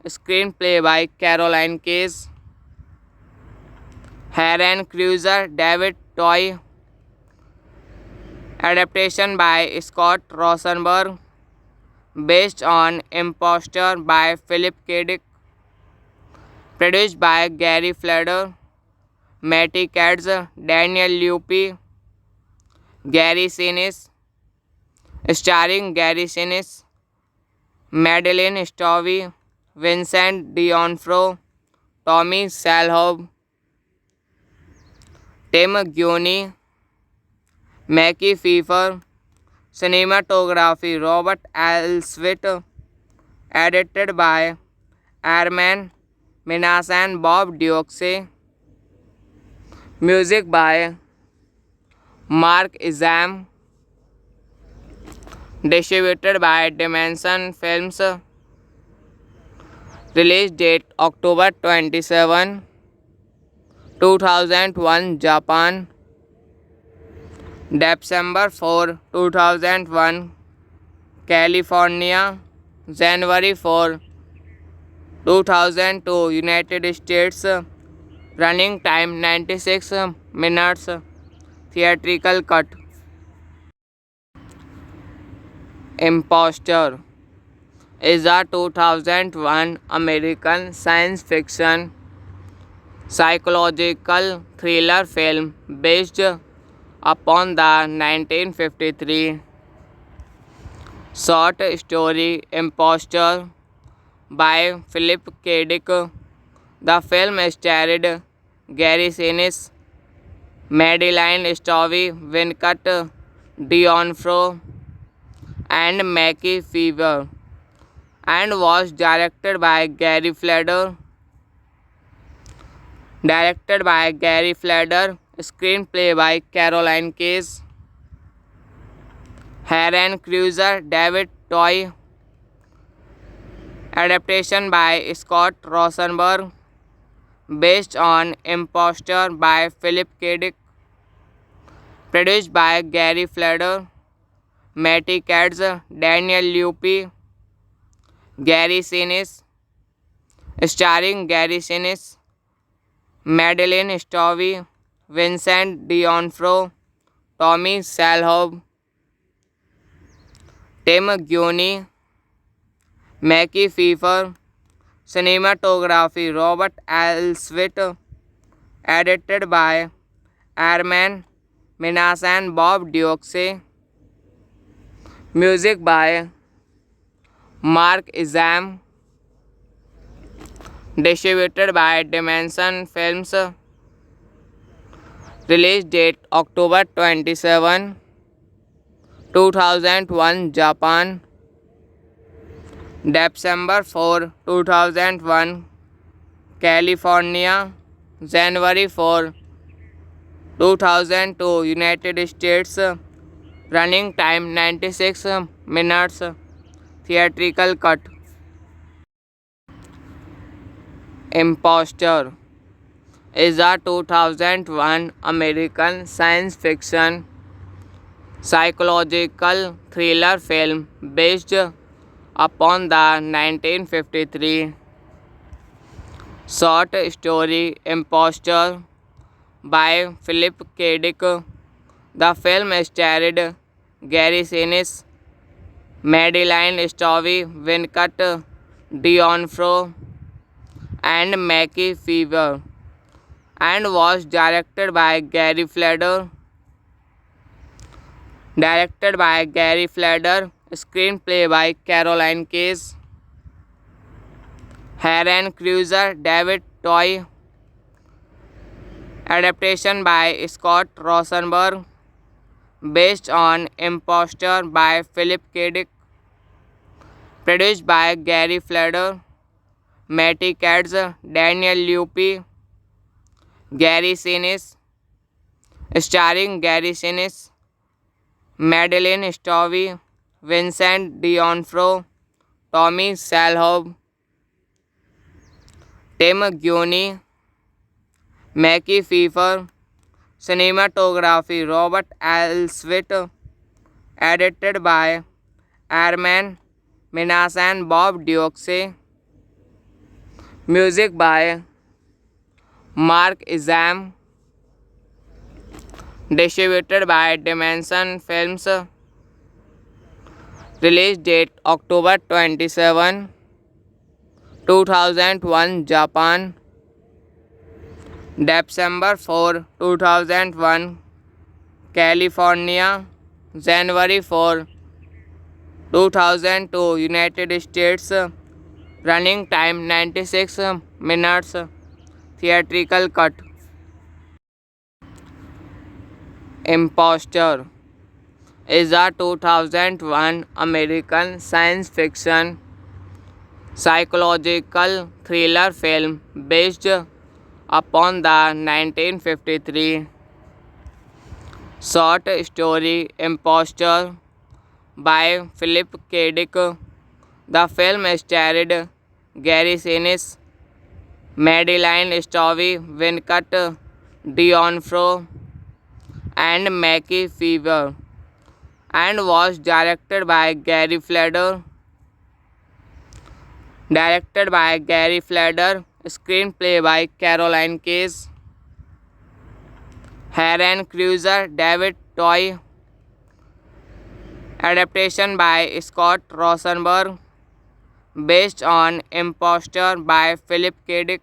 Screenplay by Caroline Case, Aaron Cruiser, David Toy, adaptation by Scott Rosenberg, based on Imposter by Philip K. Dick, Produced by Gary Fleder, Matty Katz, Daniel Luppi, Gary Sinise, starring Gary Sinise, Madeline Stowe, Vincent D'Onofrio, Tommy Shalhoub, Tim Guiney, Mackie Pfeiffer. Cinematography Robert Elswit. Edited by Arman Minas and Bob Dioxe. Music by Mark Izam. Distributed by Dimension Films. Release date October 27, 2001 Japan. December 4, 2001 California. January 4, 2002 United States. Running time 96 minutes. Theatrical cut. Imposter is a 2001 American science fiction psychological thriller film based upon the 1953 short story Imposter by Philip K. Dick. The film starred Gary Sinise, Madeline Stowe, Vincent D'Onofrio, and Mackie Pfeiffer, and was directed by Gary Fleder. Screenplay by Caroline Case, Heron Cruiser, David Toy. Adaptation by Scott Rosenberg. Based on Imposter by Philip K. Dick. Produced by Gary Fleder, Matty Katz, Daniel Luppi, Gary Sinise, starring Gary Sinise, Madeline Stowe, Vincent D'Onofrio, Tommy Shalhoub, Tim Guiney, Mackie Pfeiffer. Cinematography Robert Elswit. Edited by Arman Minas and Bob Dioxe. Music by Mark Izam. Distributed by Dimension Films. Release date October 27, 2001 Japan. December 4, 2001 California. January 4, 2002 United States. Running time 96 minutes. Theatrical cut. Imposter is a 2001 American science fiction psychological thriller film based upon the 1953 short story Imposter by Philip K. Dick. The film starred Gary Sinise, Madeline Stowe, Vincent D'Onofrio, and Mackie Pfeiffer, and was directed by Gary Fleder. Screenplay by Caroline Case, Heron Cruiser, David Toy. Adaptation by Scott Rosenberg. Based on Imposter by Philip K. Dick. Produced by Gary Fleder, Matty Katz, Daniel Luppi, Gary Sinise, starring Gary Sinise, Madeline Stowe, Vincent D'Onofrio, Tommy Shalhoub, Tim Guiney, Mackie Pfeiffer. Cinematography Robert Elswit. Edited by Arman Minas and Bob Dioxe. Music by Mark Izam. Distributed by Dimension Films. Release date October 27, 2001 Japan. December 4, 2001, California. January 4, 2002, United States. Running time 96 minutes. Theatrical cut. Imposter is a 2001 American science fiction psychological thriller film based upon the 1953 short story Imposter by Philip K. Dick. The film starred Gary Sinise, Madeline Stowe, Venkat D'Onofrio, and Mackie Fever, and was directed by Gary Fleder. Screenplay by Caroline Case, Aaron Cruiser, David Toy, adaptation by Scott Rosenberg, based on Imposter by Philip K. Dick,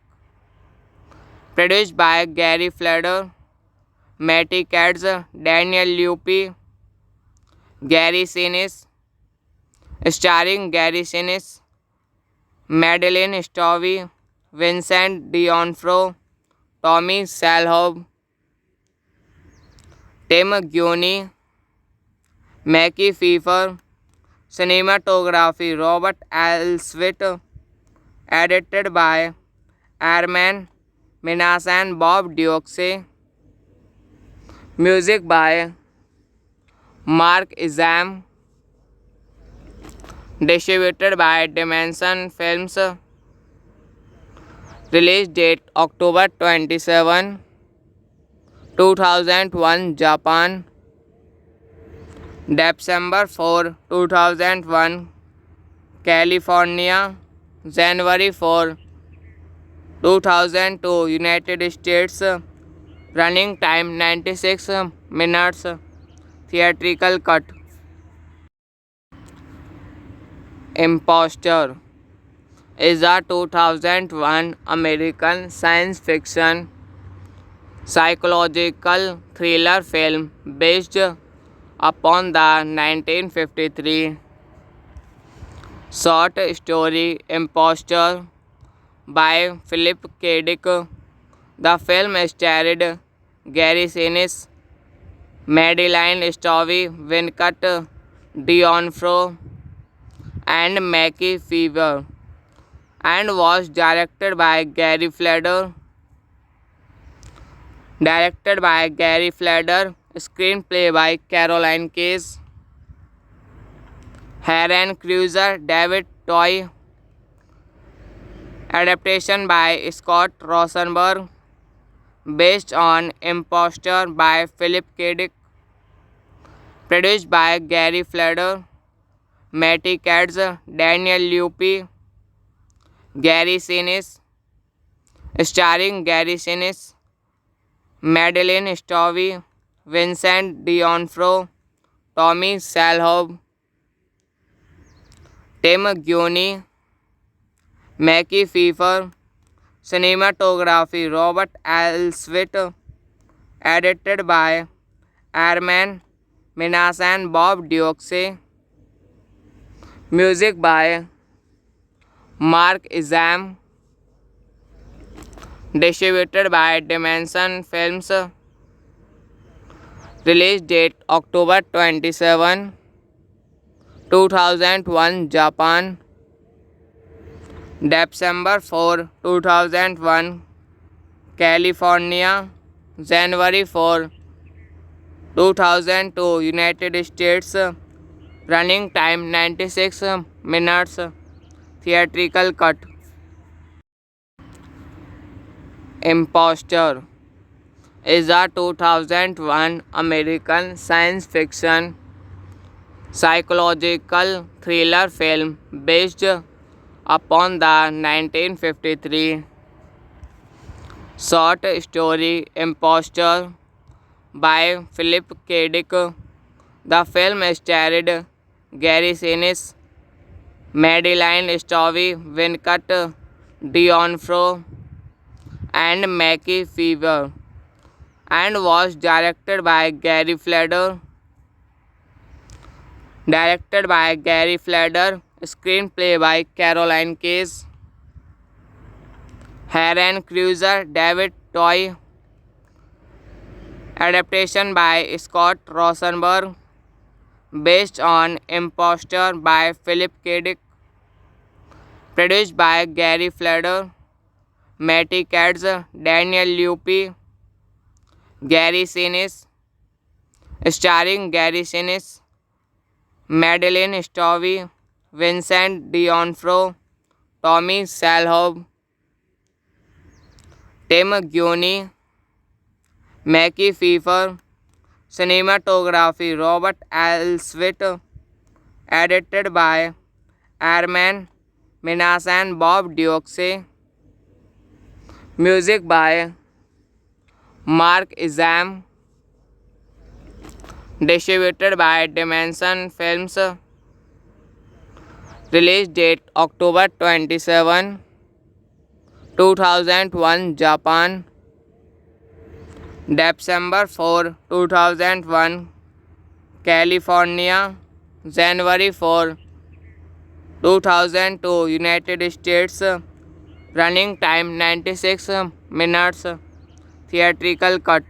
produced by Gary Fleder, Matty Katz, Daniel Lupi, Gary Sinise, starring Gary Sinise, Madeline Stowe, Vincent D'Onofrio, Tommy Shalhoub, Tim Guiney, Mackie Pfeiffer. Cinematography Robert Elswit, edited by Arman Minas and Bob Dioxe. Music by Mark Izam. Distributed by Dimension Films. Release date October 27, 2001, Japan. December 4, 2001, California. January 4, 2002, United States. Running time 96 minutes. Theatrical cut. Imposter is a 2001 American science fiction psychological thriller film based upon the 1953 short story Imposter by Philip K. Dick. The film starred Gary Sinise, Madeline Stowe, Venkat D'Onofrio, and Mackie Fever, and was directed by Gary Fleder. Screenplay by Caroline Case, Aaron Cruiser, David Toy, adaptation by Scott Rosenberg, based on Imposter by Philip K. Dick, produced by Gary Fleder, Matty Katz, Daniel Lupi, Gary Sinise, starring Gary Sinise, Madeline Stowe, Vincent D'Onofrio, Tommy Shalhoub, Tim Guiney, Mackie Pfeiffer. Cinematography Robert Elswit, edited by Arman Minas and Bob Dioxe. Music by Mark Izam. Distributed by Dimension Films. Release date October 27, 2001, Japan. December 4, 2001, California. January 4, 2002, United States. Running time 96 minutes. Theatrical cut. Imposter is a 2001 American science fiction psychological thriller film based upon the 1953 short story Imposter by Philip K. Dick. The film starred Gary Sinise, Madeline Stowe, Venkat D'Onofrio, and Mackie Fever, and was directed by Gary Fleder. Screenplay by Caroline Case. Heron Cruiser, David Toy. Adaptation by Scott Rosenberg. Based on Imposter by Philip K. Dick. Produced by Gary Fleder, Matty Katz, Daniel Luppi, Gary Sinise. Starring Gary Sinise, Madeline Stovey, Vincent D'Onofrio, Tommy Shalhoub, Tim Guiney, Mackie Pfeiffer. Cinematography Robert Elswit. Edited by Arman Minas and Bob Dioxe. Music by Mark Izam. Distributed by Dimension Films. Release date October 27, 2001 Japan. December 4, 2001 California. January 4, 2002 United States. Running time 96 minutes. Theatrical cut.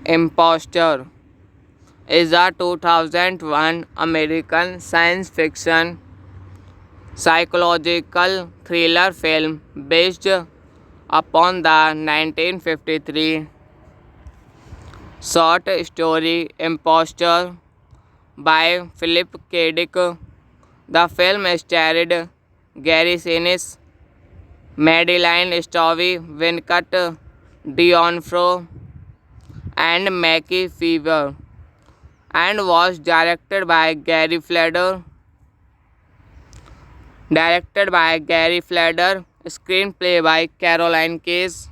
Imposter is a 2001 American science fiction psychological thriller film based upon the 1953 short story Imposter by Philip K. Dick. The film starred Gary Sinise, Madeline Stovey, Vincent D'Onofrio, and Mackie Pfeiffer, and was directed by Gary Fleder. Screenplay by Caroline Case.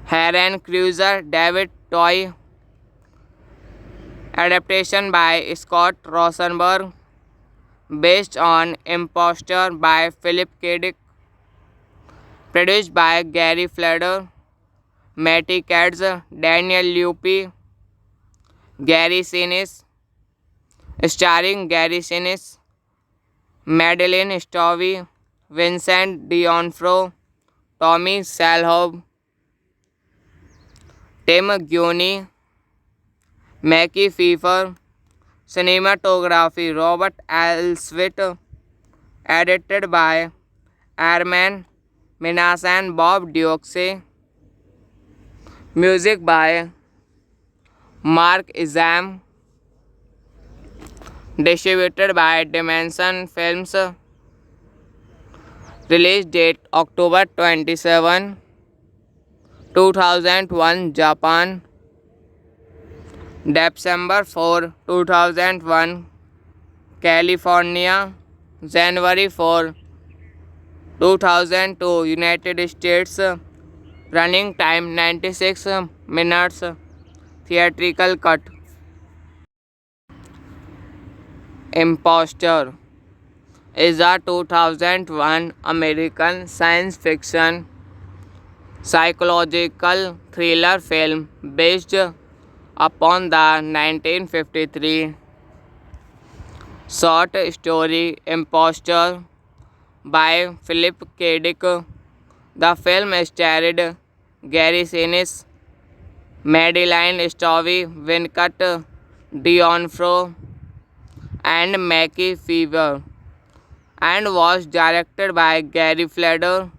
Heron Cruiser, David Toy. Adaptation by Scott Rosenberg. Based on Imposter by Philip K. Dick. Produced by Gary Fleder, Matty Katz, Daniel Luppi, Gary Sinise. Starring Gary Sinise, Madeline Stovey, Vincent D'Onofrio, Tommy Shalhoub, Tim Guiney, Mackie Pfeiffer. Cinematography Robert Elswit. Edited by Arman Minas and Bob Dioxe. Music by Mark Izam. Distributed by Dimension Films. Release date October 27, 2001 Japan. December 4, 2001 California. January 4, 2002 United States. Running time 96 minutes. Theatrical cut. Imposter is a 2001 American science fiction psychological thriller film based upon the 1953 short story Imposter by Philip K. Dick. The film starred Gary Sinise, Madeline Stovey, Vincent D'Onofrio, and Mackie Pfeiffer, and was directed by Gary Fleder.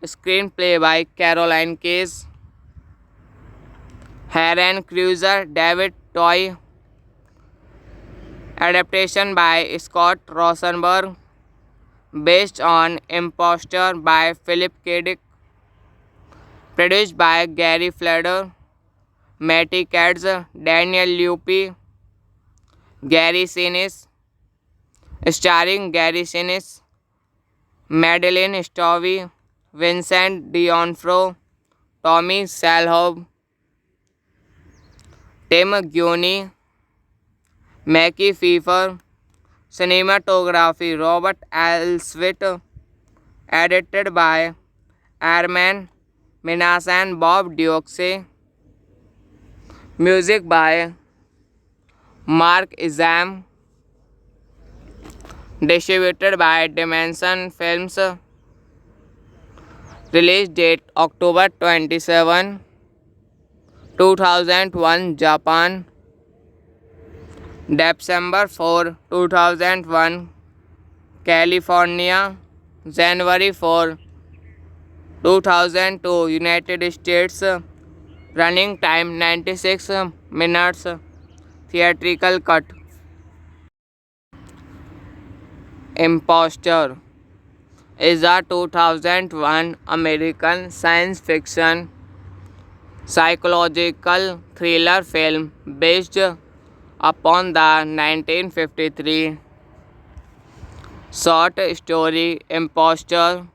Screenplay by Caroline Case. Heron Cruiser, David Toy. Adaptation by Scott Rosenberg. Based on Imposter by Philip K. Dick. Produced by Gary Fleder, Matty Katz, Daniel Luppi, Gary Sinise. Starring Gary Sinise, Madeline Stovey, Vincent D'Onofrio, Tommy Shalhoub, Tim Guiney, Mackie Pfeiffer. Cinematography Robert Elswit. Edited by Arman Minas and Bob Dioxe. Music by Mark Izam. Distributed by Dimension Films. Release date October 27, 2001 Japan. December 4, 2001 California. January 4, 2002 United States. Running time 96 minutes. Theatrical cut. Imposter is a 2001 American science fiction psychological thriller film based upon the 1953 short story Imposter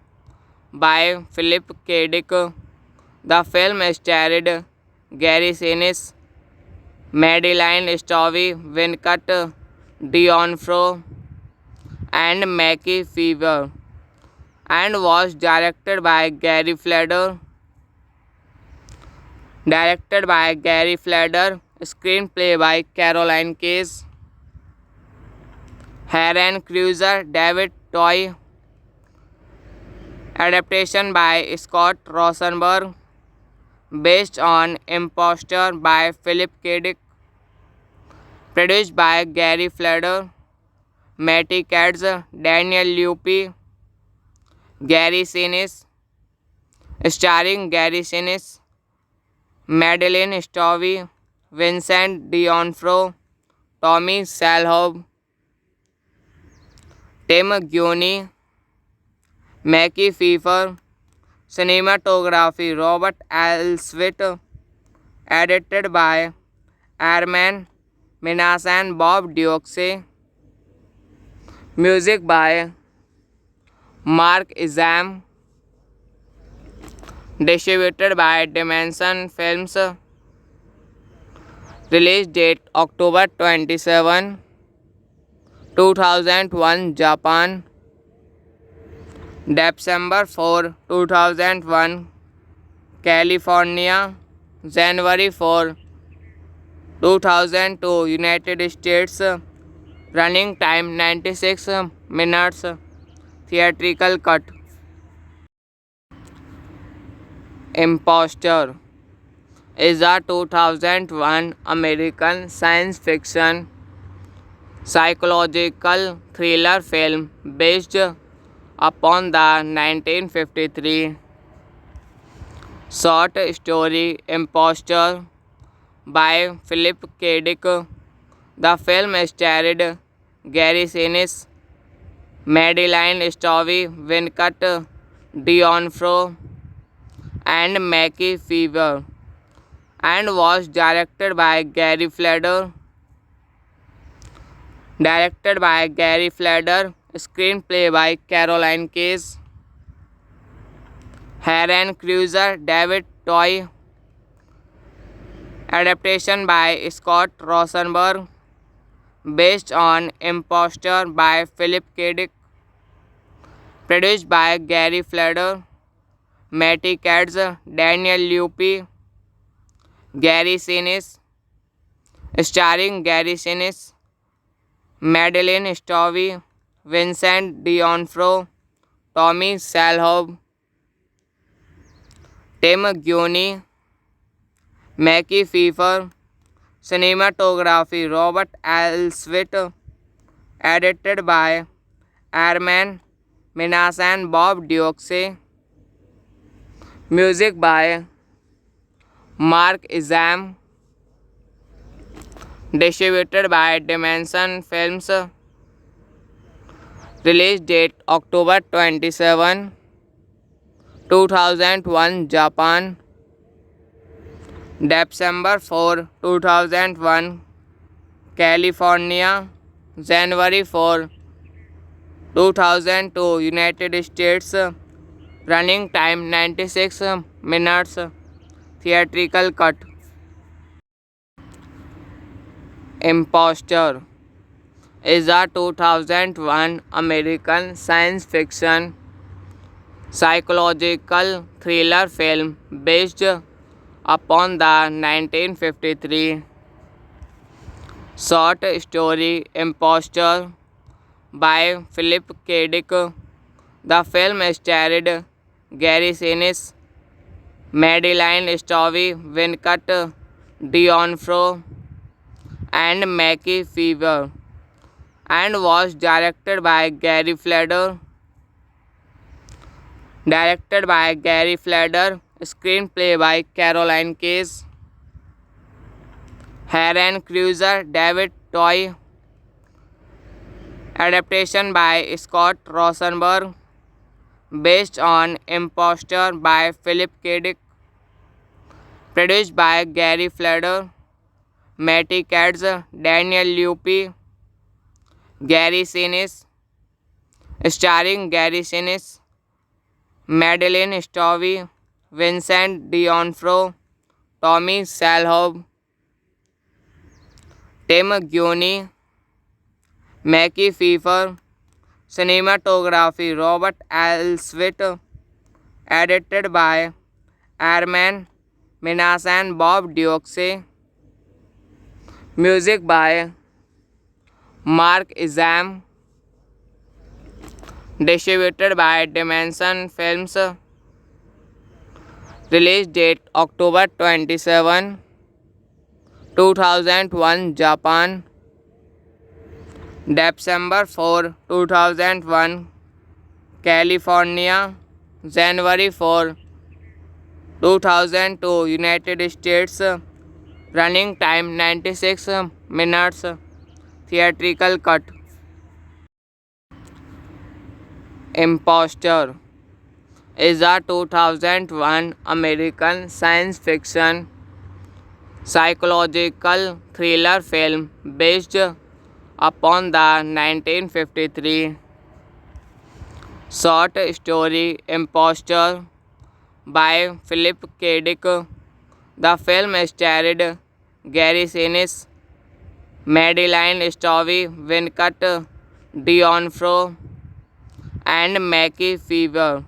by Philip K. Dick. The film starred Gary Sinise, Madeline Stowe, Venkat D'Onofrio, and Mackie Fever, and was directed by Gary Fleder. Screenplay by Caroline Case, Aaron Cruiser, David Toy. Adaptation by Scott Rosenberg, based on Imposter by Philip K. Dick. Produced by Gary Fleder, Matty Katz, Daniel Luppi, Gary Sinise, starring Gary Sinise, Madeline Stowe, Vincent D'Onofrio, Tommy Shalhoub, Tim Guiney, Mackie Pfeiffer. Cinematography Robert Elswit. Edited by Arman Minas and Bob Dioxe. Music by Mark Izam. Distributed by Dimension Films. Release date October 27, 2001 Japan. December 4, 2001 California. January 4, 2002 United States. Running time 96 minutes. Theatrical cut. Imposter is a 2001 American science fiction psychological thriller film based upon the 1953 short story Imposter by Philip K. Dick. The film starred Gary Sinise, Madeline Stowe, Venkat D'Onofrio, and Mackie Fever, and was directed by Gary Fleder. Screenplay by Caroline Case, Aaron Cruiser, David Toy. Adaptation by Scott Rosenberg, based on Imposter by Philip K. Dick. Produced by Gary Fleder, Matty Katz, Daniel Luppi, Gary Sinise, starring Gary Sinise, Madeline Stowe, Vincent D'Onofrio, Tommy Shalhoub, Tim Guiney, Mackie Pfeiffer. Cinematography Robert Elswit. Edited by Arman Minas and Bob Dioxe. Music by Mark Izam. Distributed by Dimension Films. Release date October 27, 2001 Japan. December 4, 2001 California. January 4, 2002 United States. Running time 96 minutes. Theatrical cut. Imposter is a 2001 American science fiction psychological thriller film based upon the 1953 short story Imposter by Philip K. Dick. The film starred Gary Sinise, Madeline Stowe, Venkat D'Onofrio, and Mackie Fever, and was directed by Gary Fleder. Screenplay by Caroline Case, Aaron Cruiser, David Toy, adaptation by Scott Rosenberg, based on Imposter by Philip K. Dick, produced by Gary Fleder, Matty Katz, Daniel Lupi, Gary Sinise, starring Gary Sinise, Madeline Stowe, Vincent D'Onofrio, Tommy Shalhoub, Tim Guiney, Mackie Pfeiffer, cinematography Robert Elswit, edited by Arman Minas and Bob Dioxe, music by Mark Izam, distributed by Dimension Films, release date October 27, 2001 Japan, December 4, 2001 California, January 4, 2002 United States, running time 96 minutes, theatrical cut. Imposter is a 2001 American science fiction psychological thriller film based upon the 1953 short story Imposter by Philip K. Dick. The film starred Gary Sinise, Madeline Stowe, Venkat D'Onofrio, and Mackie Fever,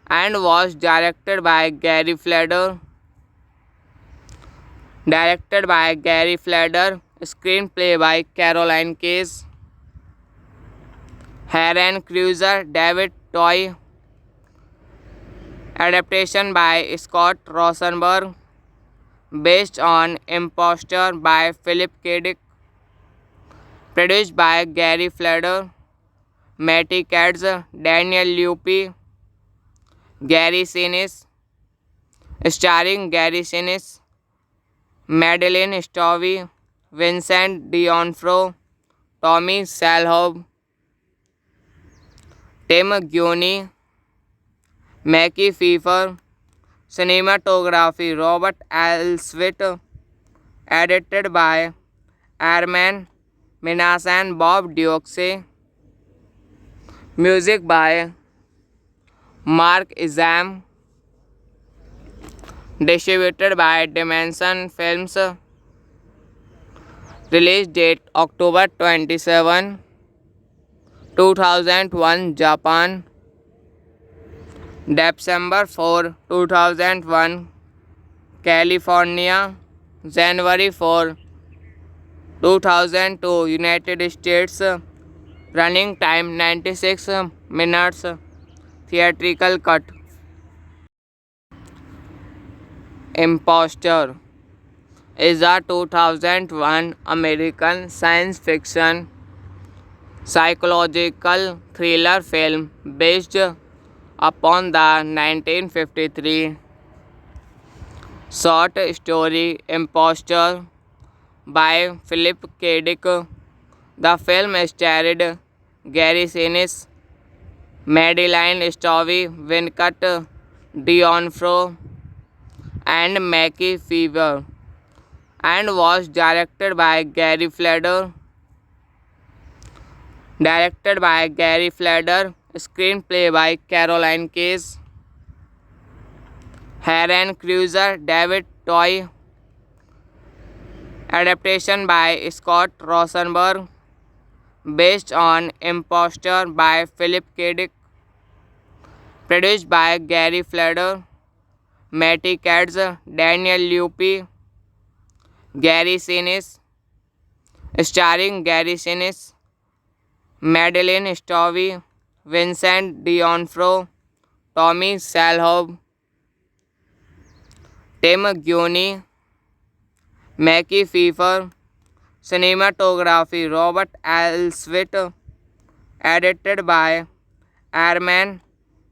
and was directed by Gary Fleder. Screenplay by Caroline Case, Aaron Cruiser, David Toy, adaptation by Scott Rosenberg, based on Imposter by Philip K. Dick, produced by Gary Fleder, Matty Katz, Daniel Lupi, Gary Sinise, starring Gary Sinise, Madeline Stowe, Vincent D'Onofrio, Tommy Shalhoub, Tim Guiney, Mackie Pfeiffer, cinematography Robert Elswit, edited by Arman Minas and Bob Dioxe, music by Mark Izam, distributed by Dimension Films, release date October 27, 2001 Japan, December 4, 2001 California, January 4, 2002 United States, running time 96 minutes, theatrical cut. Imposter is a 2001 American science fiction psychological thriller film based upon the 1953 short story Imposter by Philip K. Dick. The film starred Gary Sinise, Madeline Stowe, Venkat D'Onofrio, and Mackie Fever, and was directed by Gary Fleder. Screenplay by Caroline Case, Aaron Cruiser, David Toy, adaptation by Scott Rosenberg, based on Imposter by Philip K. Dick, produced by Gary Fleder, Matty Katz, Daniel Luppi, Gary Sinise, starring Gary Sinise, Madeline Stowe, Vincent D'Onofrio, Tommy Shalhoub, Tim Guiney, Mackie Pfeiffer, cinematography Robert Elswit, edited by Arman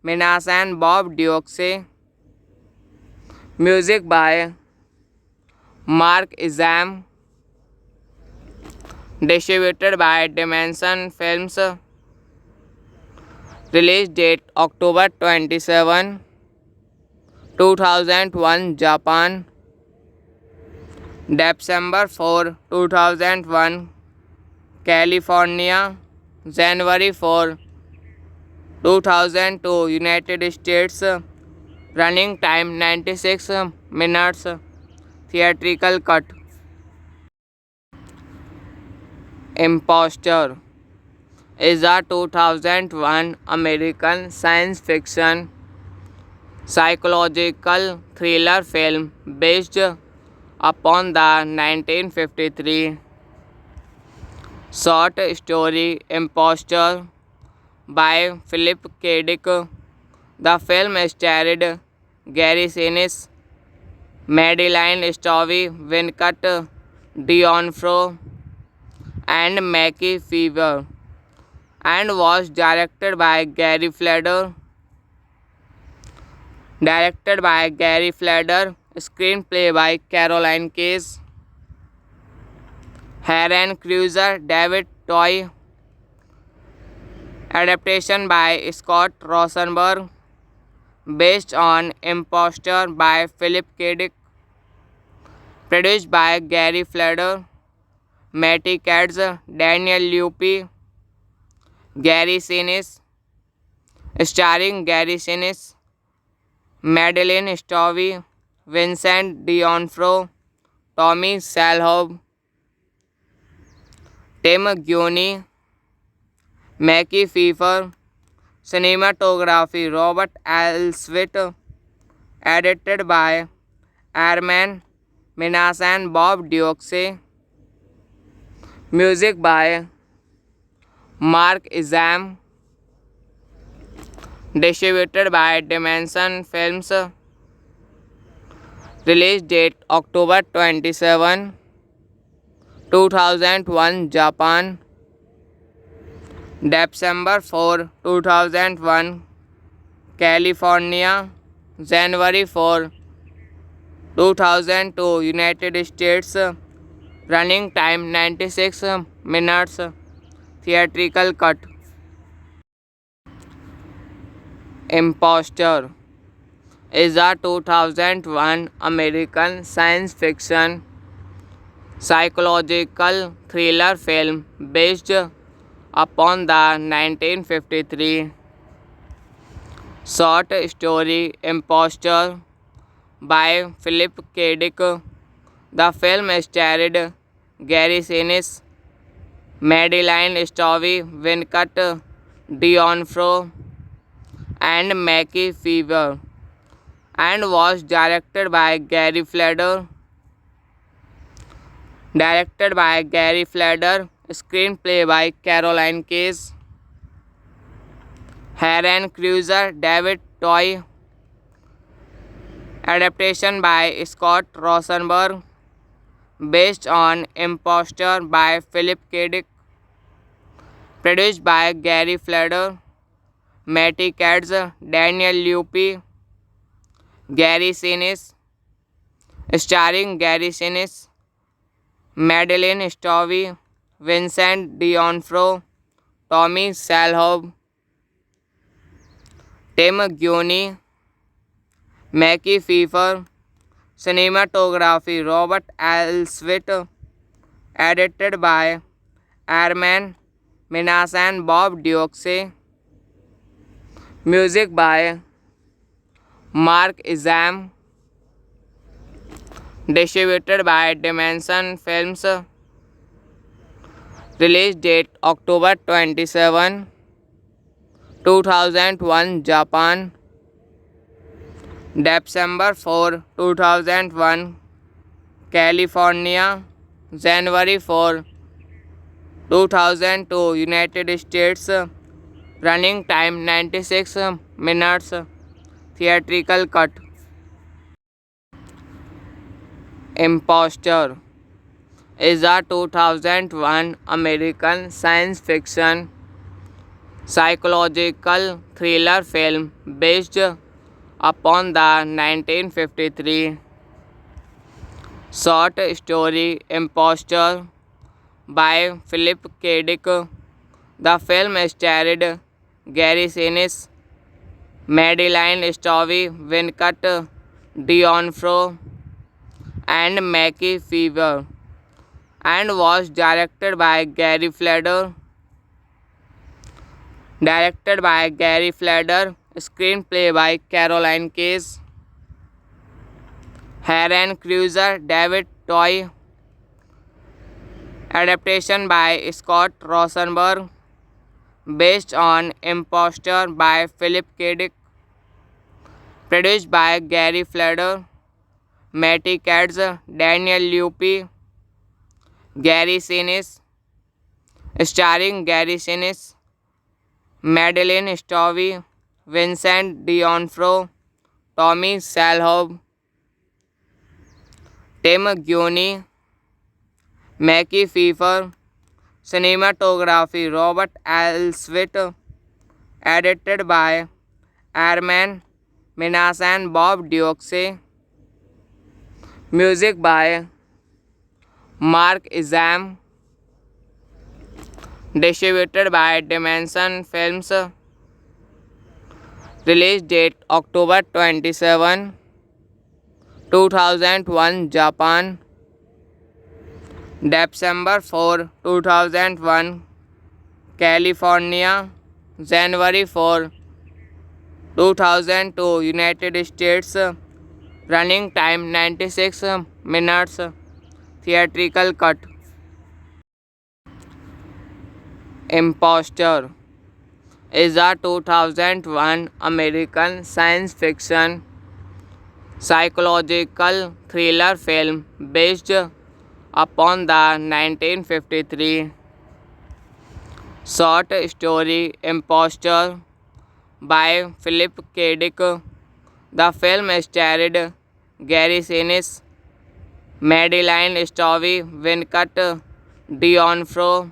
Minas and Bob Dioxe, music by Mark Izam, distributed by Dimension Films, release date October 27, 2001 Japan, December 4, 2001 California, January 4, 2002 United States, running time 96 minutes, theatrical cut. Imposter is a 2001 American science fiction psychological thriller film based upon the 1953 short story Imposter by Philip K. Dick. The film starred Gary Sinise, Madeline Stowe, Vincent D'Onofrio, and Mackie Pfeiffer, and was directed by Gary Fleder. Screenplay by Caroline Case, Aaron Cruiser, David Toy, adaptation by Scott Rosenberg, based on Imposter by Philip K. Dick, produced by Gary Fleder, Matty Katz, Daniel Luppi, Gary Sinise, starring Gary Sinise, Madeline Stowe, Vincent D'Onofrio, Tommy Shalhoub, Tim Guiney, Mackie Pfeiffer, cinematography Robert Elswit, edited by Arman Minas and Bob Dioxe, music by Mark Izam, distributed by Dimension Films, release date October 27, 2001 Japan, December 4, 2001 California, January 4, 2002 United States, running time 96 minutes, theatrical cut. Imposter is a 2001 American science fiction psychological thriller film based upon the 1953 short story Imposter by Philip K. Dick. The film starred Gary Sinise, Madeline Stowe, Vincent D'Onofrio, and Mackie Pfeiffer, and was directed by Gary Fleder. Screenplay by Caroline Case, Aaron Cruiser, David Toy, adaptation by Scott Rosenberg, based on Imposter by Philip K. Dick, produced by Gary Fleder, Matty Katz, Daniel Luppi, Gary Sinise, starring Gary Sinise, Madeline Stowe, Vincent D'Onofrio, Tommy Shalhoub, Tim Guiney, Mackie Pfeiffer, cinematography Robert Elswit, edited by Arman Minas and Bob Dioxe, music by Mark Izam, distributed by Dimension Films, Release date October 27, 2001 Japan. December 4, 2001 California. January 4, 2002 United States. Running time 96 minutes. Theatrical cut. Imposter is a 2001 American science fiction psychological thriller film based upon the 1953 short story Imposter by Philip K. Dick. The film starred Gary Sinise, Madeline Stowe, Venkat D'Onofrio, and Mackie Fever, and was directed by Gary Fleder. Screenplay by Caroline Case, Aaron Cruiser, David Toy, adaptation by Scott Rosenberg, based on Imposter by Philip K. Dick, produced by Gary Fleder, Matty Katz, Daniel Lupi, Gary Sinise, starring Gary Sinise, Madeline Stowe, Vincent D'Onofrio, Tommy Shalhoub, Tim Guiney, Mackie Pfeiffer. Cinematography Robert Elswit. Edited by Arman Minas and Bob Dioxe. Music by Mark Izam. Distributed by Dimension Films. Release date October 27, 2001 Japan. December 4, 2001 California. January 4, 2002 United States. Running time 96 minutes. Theatrical cut. Imposter is a 2001 American science fiction psychological thriller film based upon the 1953 short story Imposter by Philip K. Dick. The film starred Gary Sinise, Madeline Stowe, Venkat D'Onofrio,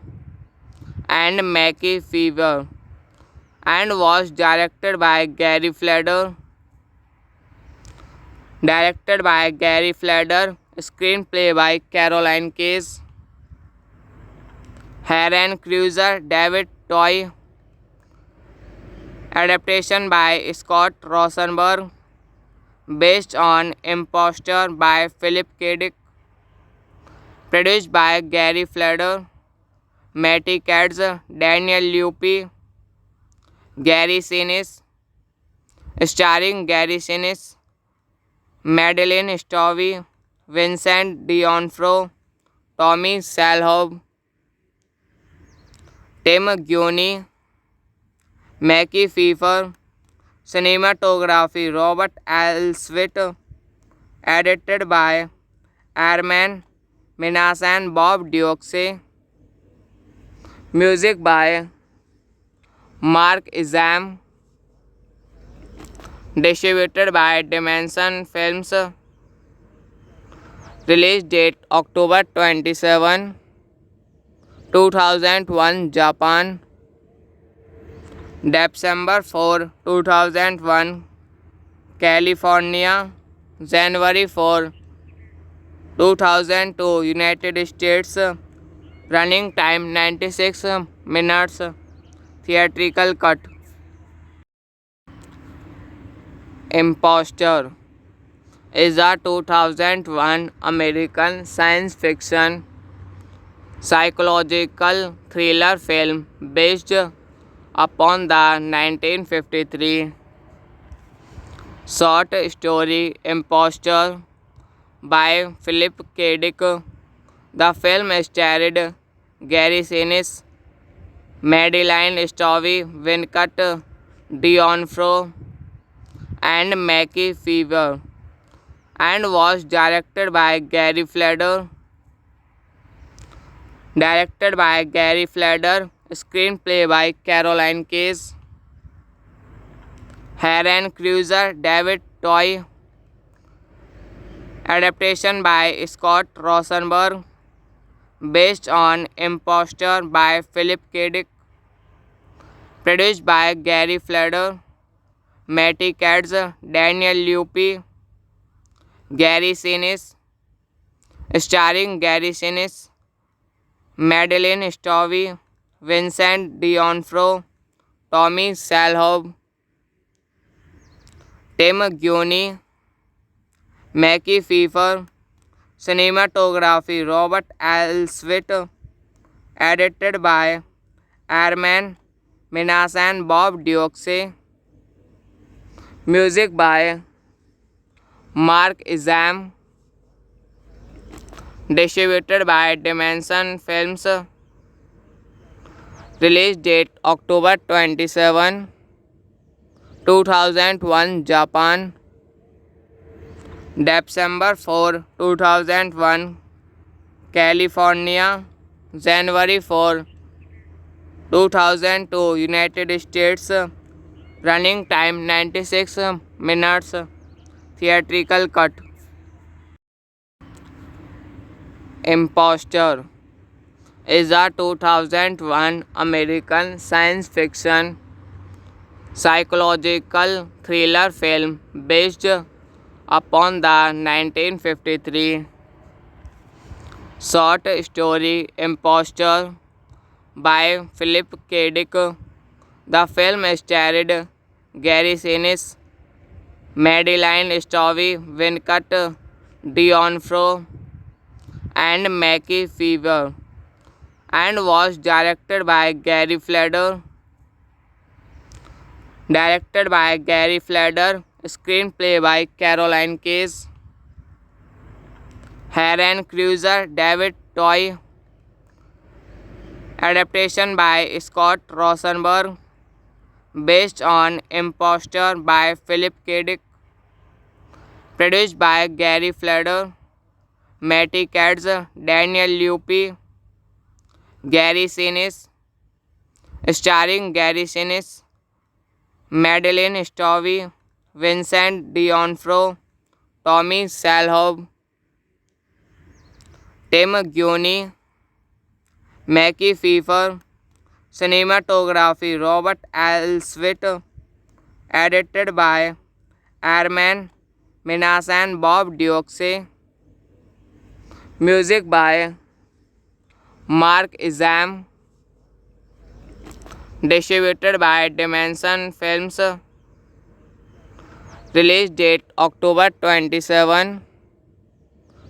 and Mackie Fever, and was directed by Gary Fleder. Screenplay by Caroline Case, Aaron Cruiser, David Toy, adaptation by Scott Rosenberg, based on Imposter by Philip K. Dick, produced by Gary Fleder, Matty Katz, Daniel Lupi, Gary Sinise, starring Gary Sinise, Madeline Stowe, Vincent D'Onofrio, Tommy Shalhoub, Tim Guiney, Mackie Pfeiffer. Cinematography Robert Elswit. Edited by Arman Minas and Bob Dioxe. Music by Mark Izam. Distributed by Dimension Films. Release date October 27, 2001 Japan. December 4, 2001 California. January 4, 2002 United States. Running time 96 minutes. Theatrical cut. Imposter is a 2001 American science fiction psychological thriller film based upon the 1953 short story Imposter by Philip K. Dick. The film starred Gary Sinise, Madeline Stowe, Venkat D'Onofrio, and Mackie Fever, and was directed by Gary Fleder. Screenplay by Caroline Case, Heron Cruiser, David Toy, adaptation by Scott Rosenberg, based on Imposter by Philip K. Dick, produced by Gary Fleder, Matty Katz, Daniel Lupi, Gary Sinise, starring Gary Sinise, Madeline Stowe, Vincent D'Onofrio, Tommy Shalhoub, Tim Guiney, Mackie Pfeiffer, cinematography Robert Elswit, edited by Arman Minas and Bob Dioxe, music by Mark Izam, distributed by Dimension Films, release date October 27, 2001 Japan, December 4, 2001 California, January 4, 2002 United States, running time 96 minutes, theatrical cut. Imposter is a 2001 American science fiction psychological thriller film based upon the 1953 short story Imposter by Philip K. Dick. The film starred Gary Sinise, Madeline Stowe, Venkat D'Onofrio, and Mackie Fever, and was directed by Gary Fleder. Screenplay by Caroline Case, Heron Cruiser, David Toy, adaptation by Scott Rosenberg, based on Imposter by Philip K. Dick, produced by Gary Fleder, Matty Katz, Daniel Lupi, Gary Sinise, starring Gary Sinise, Madeline Stowe, Vincent D'Onofrio, Tommy Shalhoub, Tim Guiney, Mackie Pfeiffer, cinematography Robert Elswit, edited by Arman Minas and Bob Dioxe, music by Mark Izam, distributed by Dimension Films, release date October 27,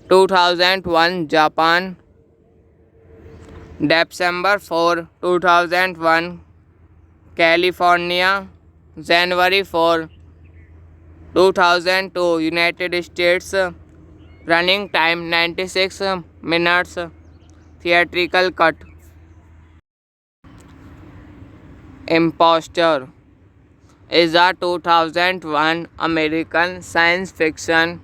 2001 Japan, December 4, 2001 California, January 4, 2002 United States, running time 96 minutes, theatrical cut. Imposter is a 2001 American science fiction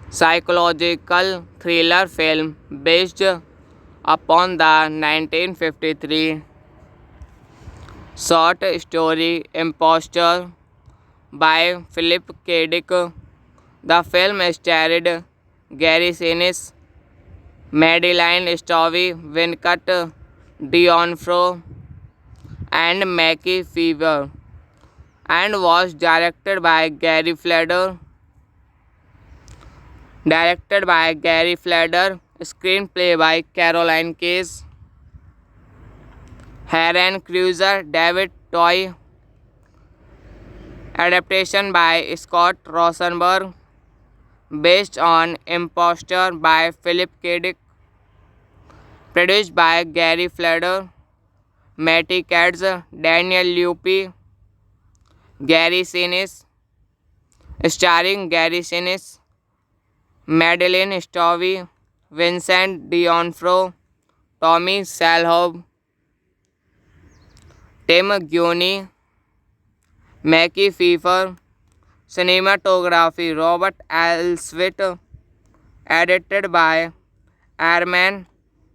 psychological thriller film based upon the 1953 short story Imposter by Philip K. Dick. The film starred Gary Sinise, Madeline Stowe, Venkat D'Onofrio, and Mackie Fever, and was directed by Gary Fleder. Screenplay by Caroline Case, Heron Cruiser, David Toy, adaptation by Scott Rosenberg, based on Imposter by Philip K. Dick, produced by Gary Fleder, Matty Katz, Daniel Lupi, Gary Sinise, starring Gary Sinise, Madeline Stowe, Vincent D'Onofrio, Tommy Shalhoub, Tim Guiney, Mackie Pfeiffer, cinematography Robert Elswit, edited by Arman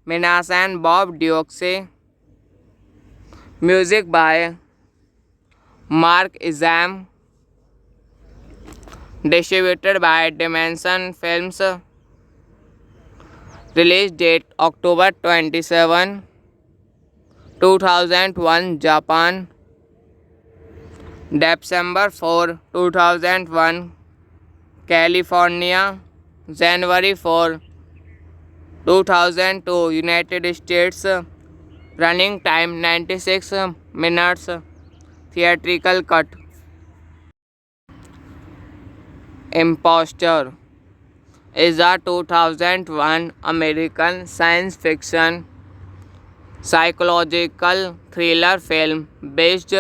Minas and Bob Dioxe, music by Mark Izam, distributed by Dimension Films, release date October 27, 2001 Japan, December 4, 2001 California, January 4, 2002 United States, running time 96 minutes, theatrical cut. Imposter is a 2001 American science fiction psychological thriller film based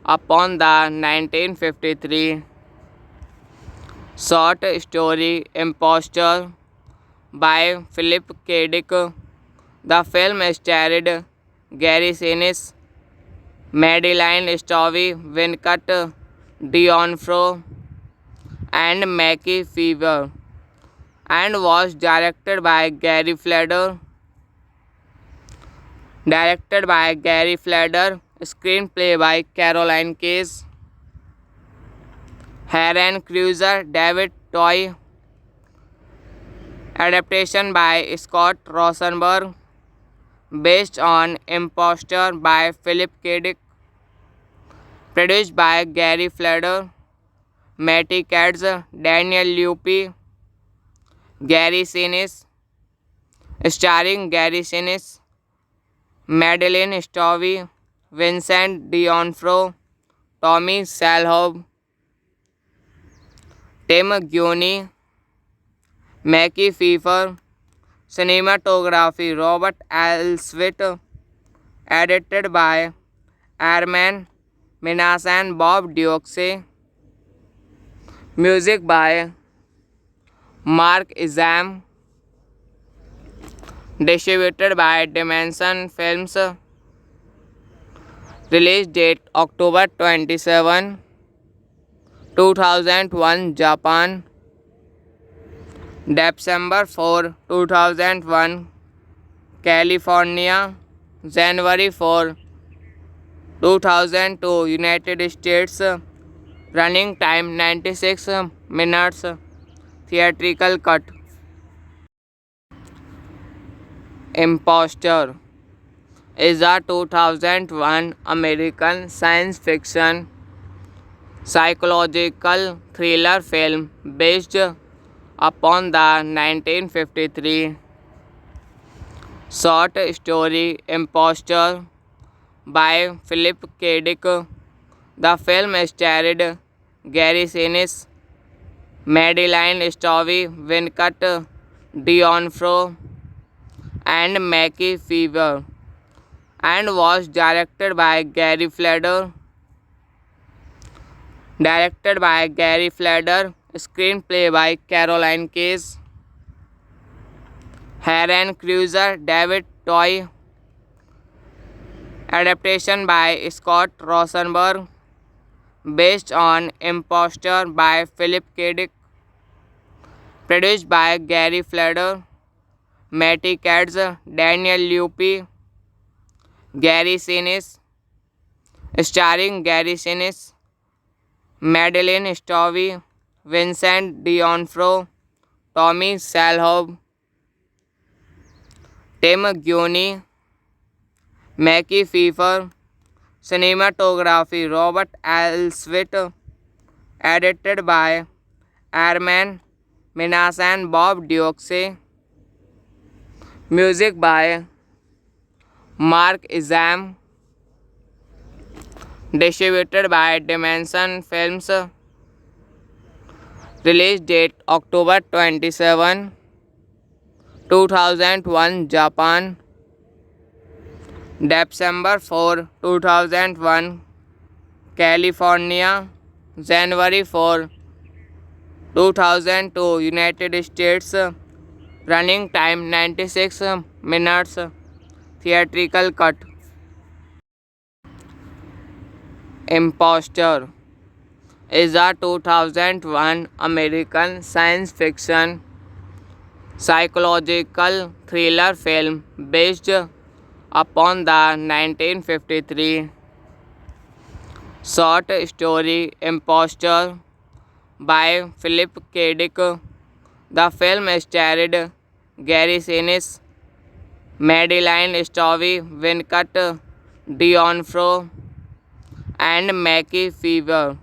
upon the 1953 short story Imposter by Philip K. Dick. The film starred Gary Sinise, Madeline Stowe, Venkat D'Onofrio, and Mackie Pfeiffer, and was directed by Gary Fleder. Screenplay by Caroline Case, Aaron Cruiser, David Toy, adaptation by Scott Rosenberg, based on Imposter by Philip K. Dick, produced by Gary Fleder, Matty Katz, Daniel Lupi, Gary Sinise, starring Gary Sinise, Madeline Stowe, Vincent D'Onofrio, Tommy Shalhoub, Tim Guiney, Mackie Pfeiffer, cinematography Robert Elswit, edited by Arman Minas and Bob Dioxe, music by Mark Izam, distributed by Dimension Films, release date October 27, 2001 Japan, December 4, 2001 California, January 4, 2002 United States, running time 96 minutes, theatrical cut. Imposter is a 2001 American science fiction psychological thriller film based upon the 1953 short story Imposter by Philip K. Dick. The film starred Gary Sinise, Madeline Stowe, Venkat D'Onofrio, and Mackie Pfeiffer, and was directed by Gary Fleder. Screenplay by Caroline Case, Aaron Cruiser, David Toy, adaptation by Scott Rosenberg, based on Imposter by Philip K. Dick, produced by Gary Fleder, Matty Katz, Daniel Lupi, Gary Sinise, starring Gary Sinise, Madeline Stowe, Vincent D'Onofrio, Tommy Shalhoub, Tim Guiney, Mackie Pfeiffer, cinematography Robert Elswit, edited by Arman Minas and Bob Dioxe, music by Mark Izam, distributed by Dimension Films, release date October 27, 2001 Japan, December 4, 2001 California, January 4, 2002 United States, running time 96 minutes, theatrical cut. Imposter is a 2001 American science fiction psychological thriller film based upon the 1953 short story Imposter by Philip K. Dick. The film starred Gary Sinise, Madeline Stowe, Venkat D'Onofrio, and Mackie Fever,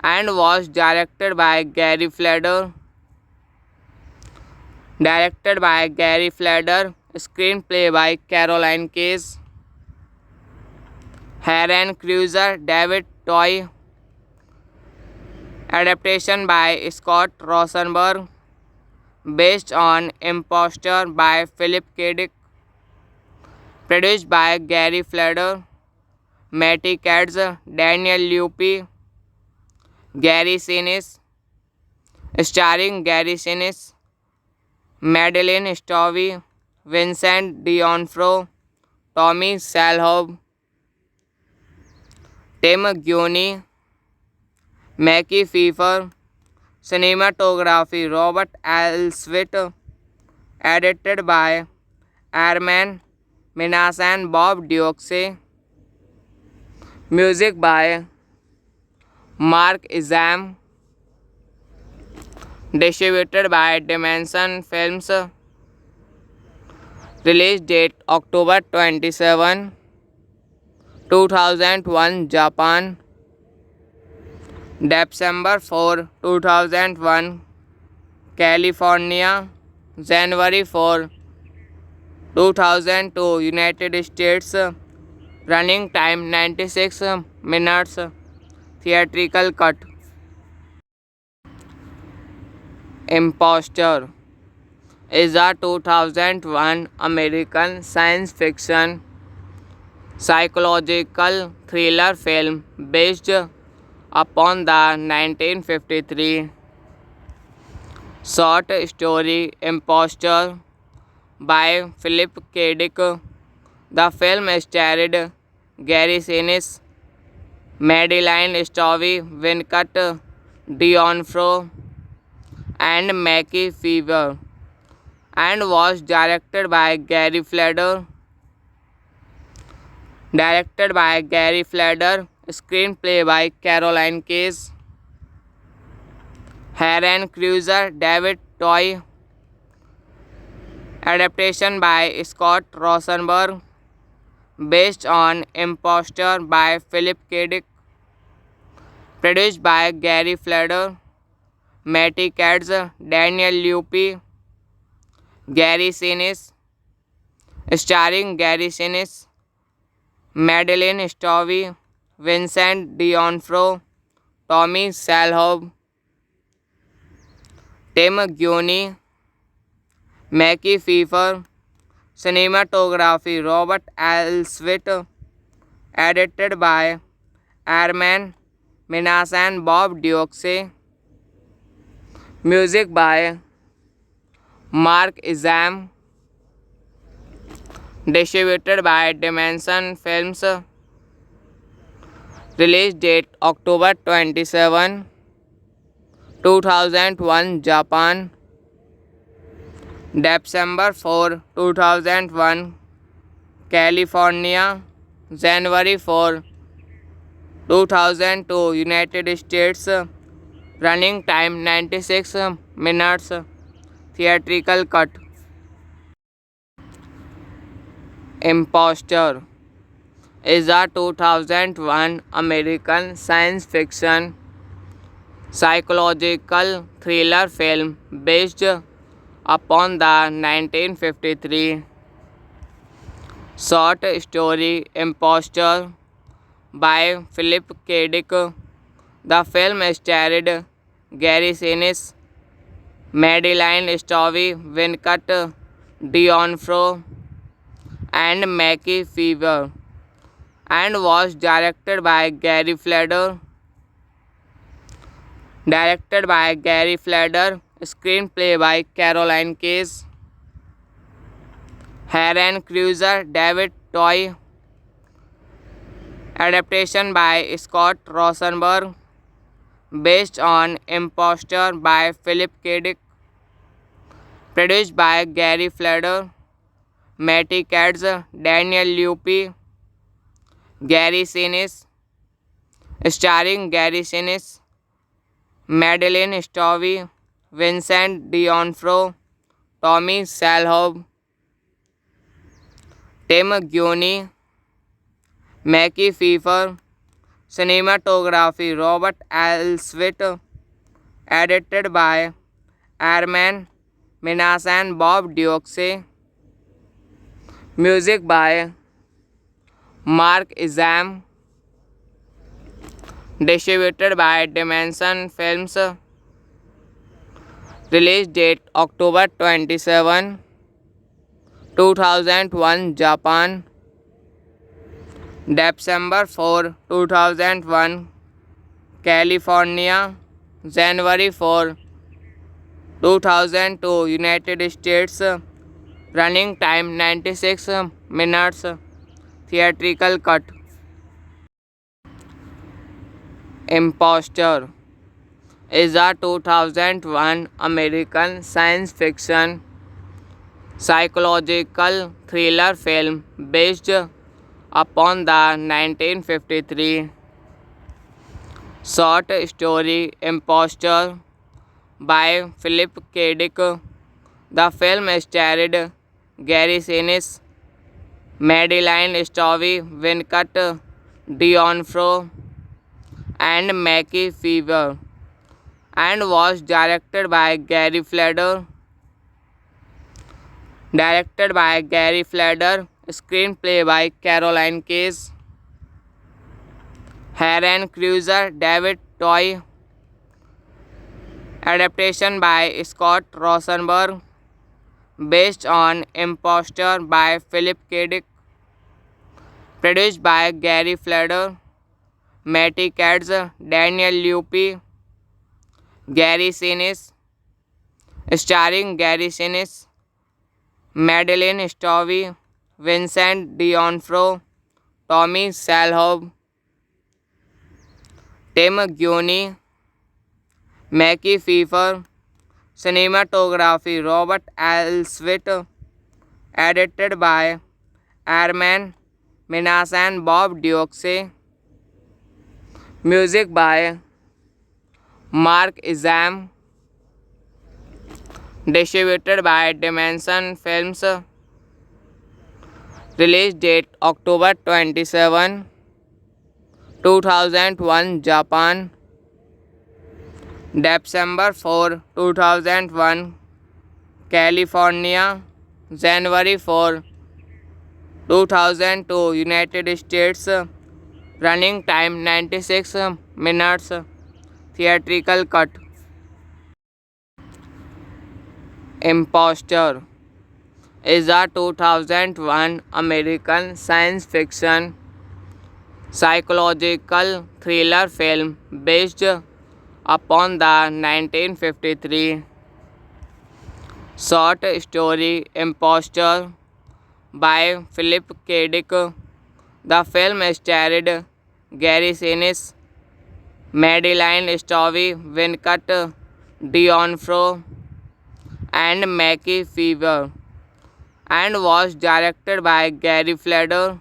and was directed by Gary Fleder. Screenplay by Caroline Case, Heron Cruiser, David Toy, adaptation by Scott Rosenberg, based on Imposter by Philip K. Dick, produced by Gary Fleder, Matty Katz, Daniel Lupi, Gary Sinise, starring Gary Sinise, Madeline Stowe, Vincent D'Onofrio, Tommy Shalhoub, Tim Guiney, Mackie Pfeiffer. Cinematography Robert Elswit, edited by Arman Minas and Bob Dioxe. Music by Mark Izam. Distributed by Dimension Films. Release date October 27, 2001 Japan. December 4, 2001 California. January 4, 2002 United States. Running time 96 minutes. Theatrical cut. Imposter is a 2001 American science fiction psychological thriller film based upon the 1953 short story Imposter by Philip K. Dick. The film starred Gary Sinise, Madeline Stowe, Venkat D'Onofrio, and Mackie Fever, and was directed by Gary Fleder. Screenplay by Caroline Case, Heron Cruiser, David Toy, adaptation by Scott Rosenberg, based on Imposter by Philip K. Dick, produced by Gary Fleder, Matty Katz, Daniel Lupi, Gary Sinise, starring Gary Sinise, Madeline Stowe, Vincent D'Onofrio, Tommy Shalhoub, Tim Guiney, Mackie Pfeiffer. Cinematography Robert Elswit, edited by Arman Minas and Bob Dioxe. Music by Mark Izam. Distributed by Dimension Films. Release date October 27, 2001 Japan. December 4, 2001 California. January 4, 2002 United States. Running time 96 minutes. Theatrical cut. Imposter is a 2001 American science fiction psychological thriller film based upon the 1953 short story Imposter by Philip K. Dick. The film starred Gary Sinise, Madeline Stowe, Venkat D'Onofrio, and Mackie Fever, and was directed by Gary Fleder. Screenplay by Caroline Case, Heron Cruiser, David Toy. Adaptation by Scott Rosenberg. Based on Imposter by Philip K. Dick. Produced by Gary Fleder, Matty Katz, Daniel Luppi, Gary Sinise. Starring Gary Sinise, Madeline Stovey, Vincent D'Onofrio, Tommy Shalhoub, Tim Guiney, Mackie Pfeiffer. Cinematography Robert Elswit. Edited by Arman Minas and Bob Dioxe. Music by Mark Izam. Distributed by Dimension Films. Release date October 27, 2001 Japan. December 4, 2001 California. January 4, 2002 United States. Running time 96 minutes. Theatrical cut. Imposter is a 2001 American science fiction psychological thriller film based upon the 1953 short story Imposter by Philip K. Dick. The film starred Gary Sinise, Madeline Stovey, Vincent D'Onofrio, and Mackie Pfeiffer, and was directed by Gary Fleder. Screenplay by Caroline Case. Heron Cruiser, David Toy. Adaptation by Scott Rosenberg. Based on Imposter by Philip K. Dick. Produced by Gary Fleder, Matty Katz, Daniel Luppi, Gary Sinise. Starring Gary Sinise, Madeline Stovey, Vincent D'Onofrio, Tommy Shalhoub, Tim Guiney, Mackie Pfeiffer. Cinematography Robert Elswit. Edited by Arman Minas and Bob Dioxe. Music by Mark Izam. Distributed by Dimension Films. Release date October 27, 2001 Japan. December 4, 2001 California. January 4, 2002 United States. Running time 96 minutes. Theatrical cut. Imposter is a 2001 American science fiction psychological thriller film based upon the 1953 short story Imposter by Philip K. Dick. The film starred Gary Sinise, Madeline Stovey, Vincent D'Onofrio, and Mackie Pfeiffer, and was directed by Gary Fleder.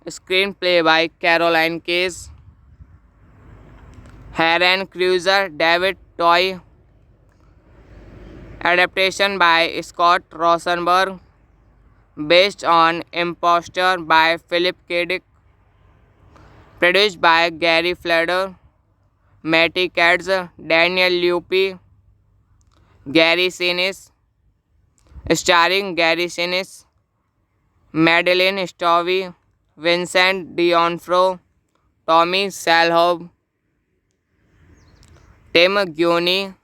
Screenplay by Caroline Case. Heron Cruiser, David Toy. Adaptation by Scott Rosenberg. Based on Imposter by Philip K. Dick. Produced by Gary Fleder, Matty Katz, Daniel Luppi, Gary Sinise. Starring Gary Sinise, Madeline Stovey, Vincent D'Onofrio, Tommy Shalhoub, Tim Guiney,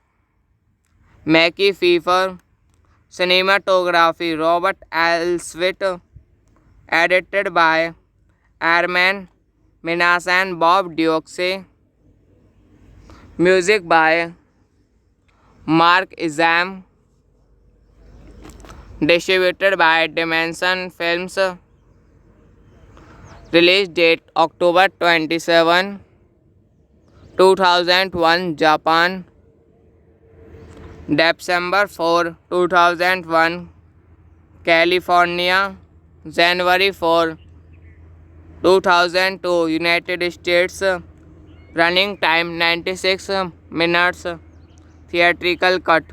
Mackie Pfeiffer. Cinematography Robert Elswit. Edited by Arman Minas and Bob Dioxe. Music by Mark Izam. Distributed by Dimension Films. Release date October 27, 2001 Japan. December 4, 2001 California. January 4, 2002 United States. Running time 96 minutes. Theatrical cut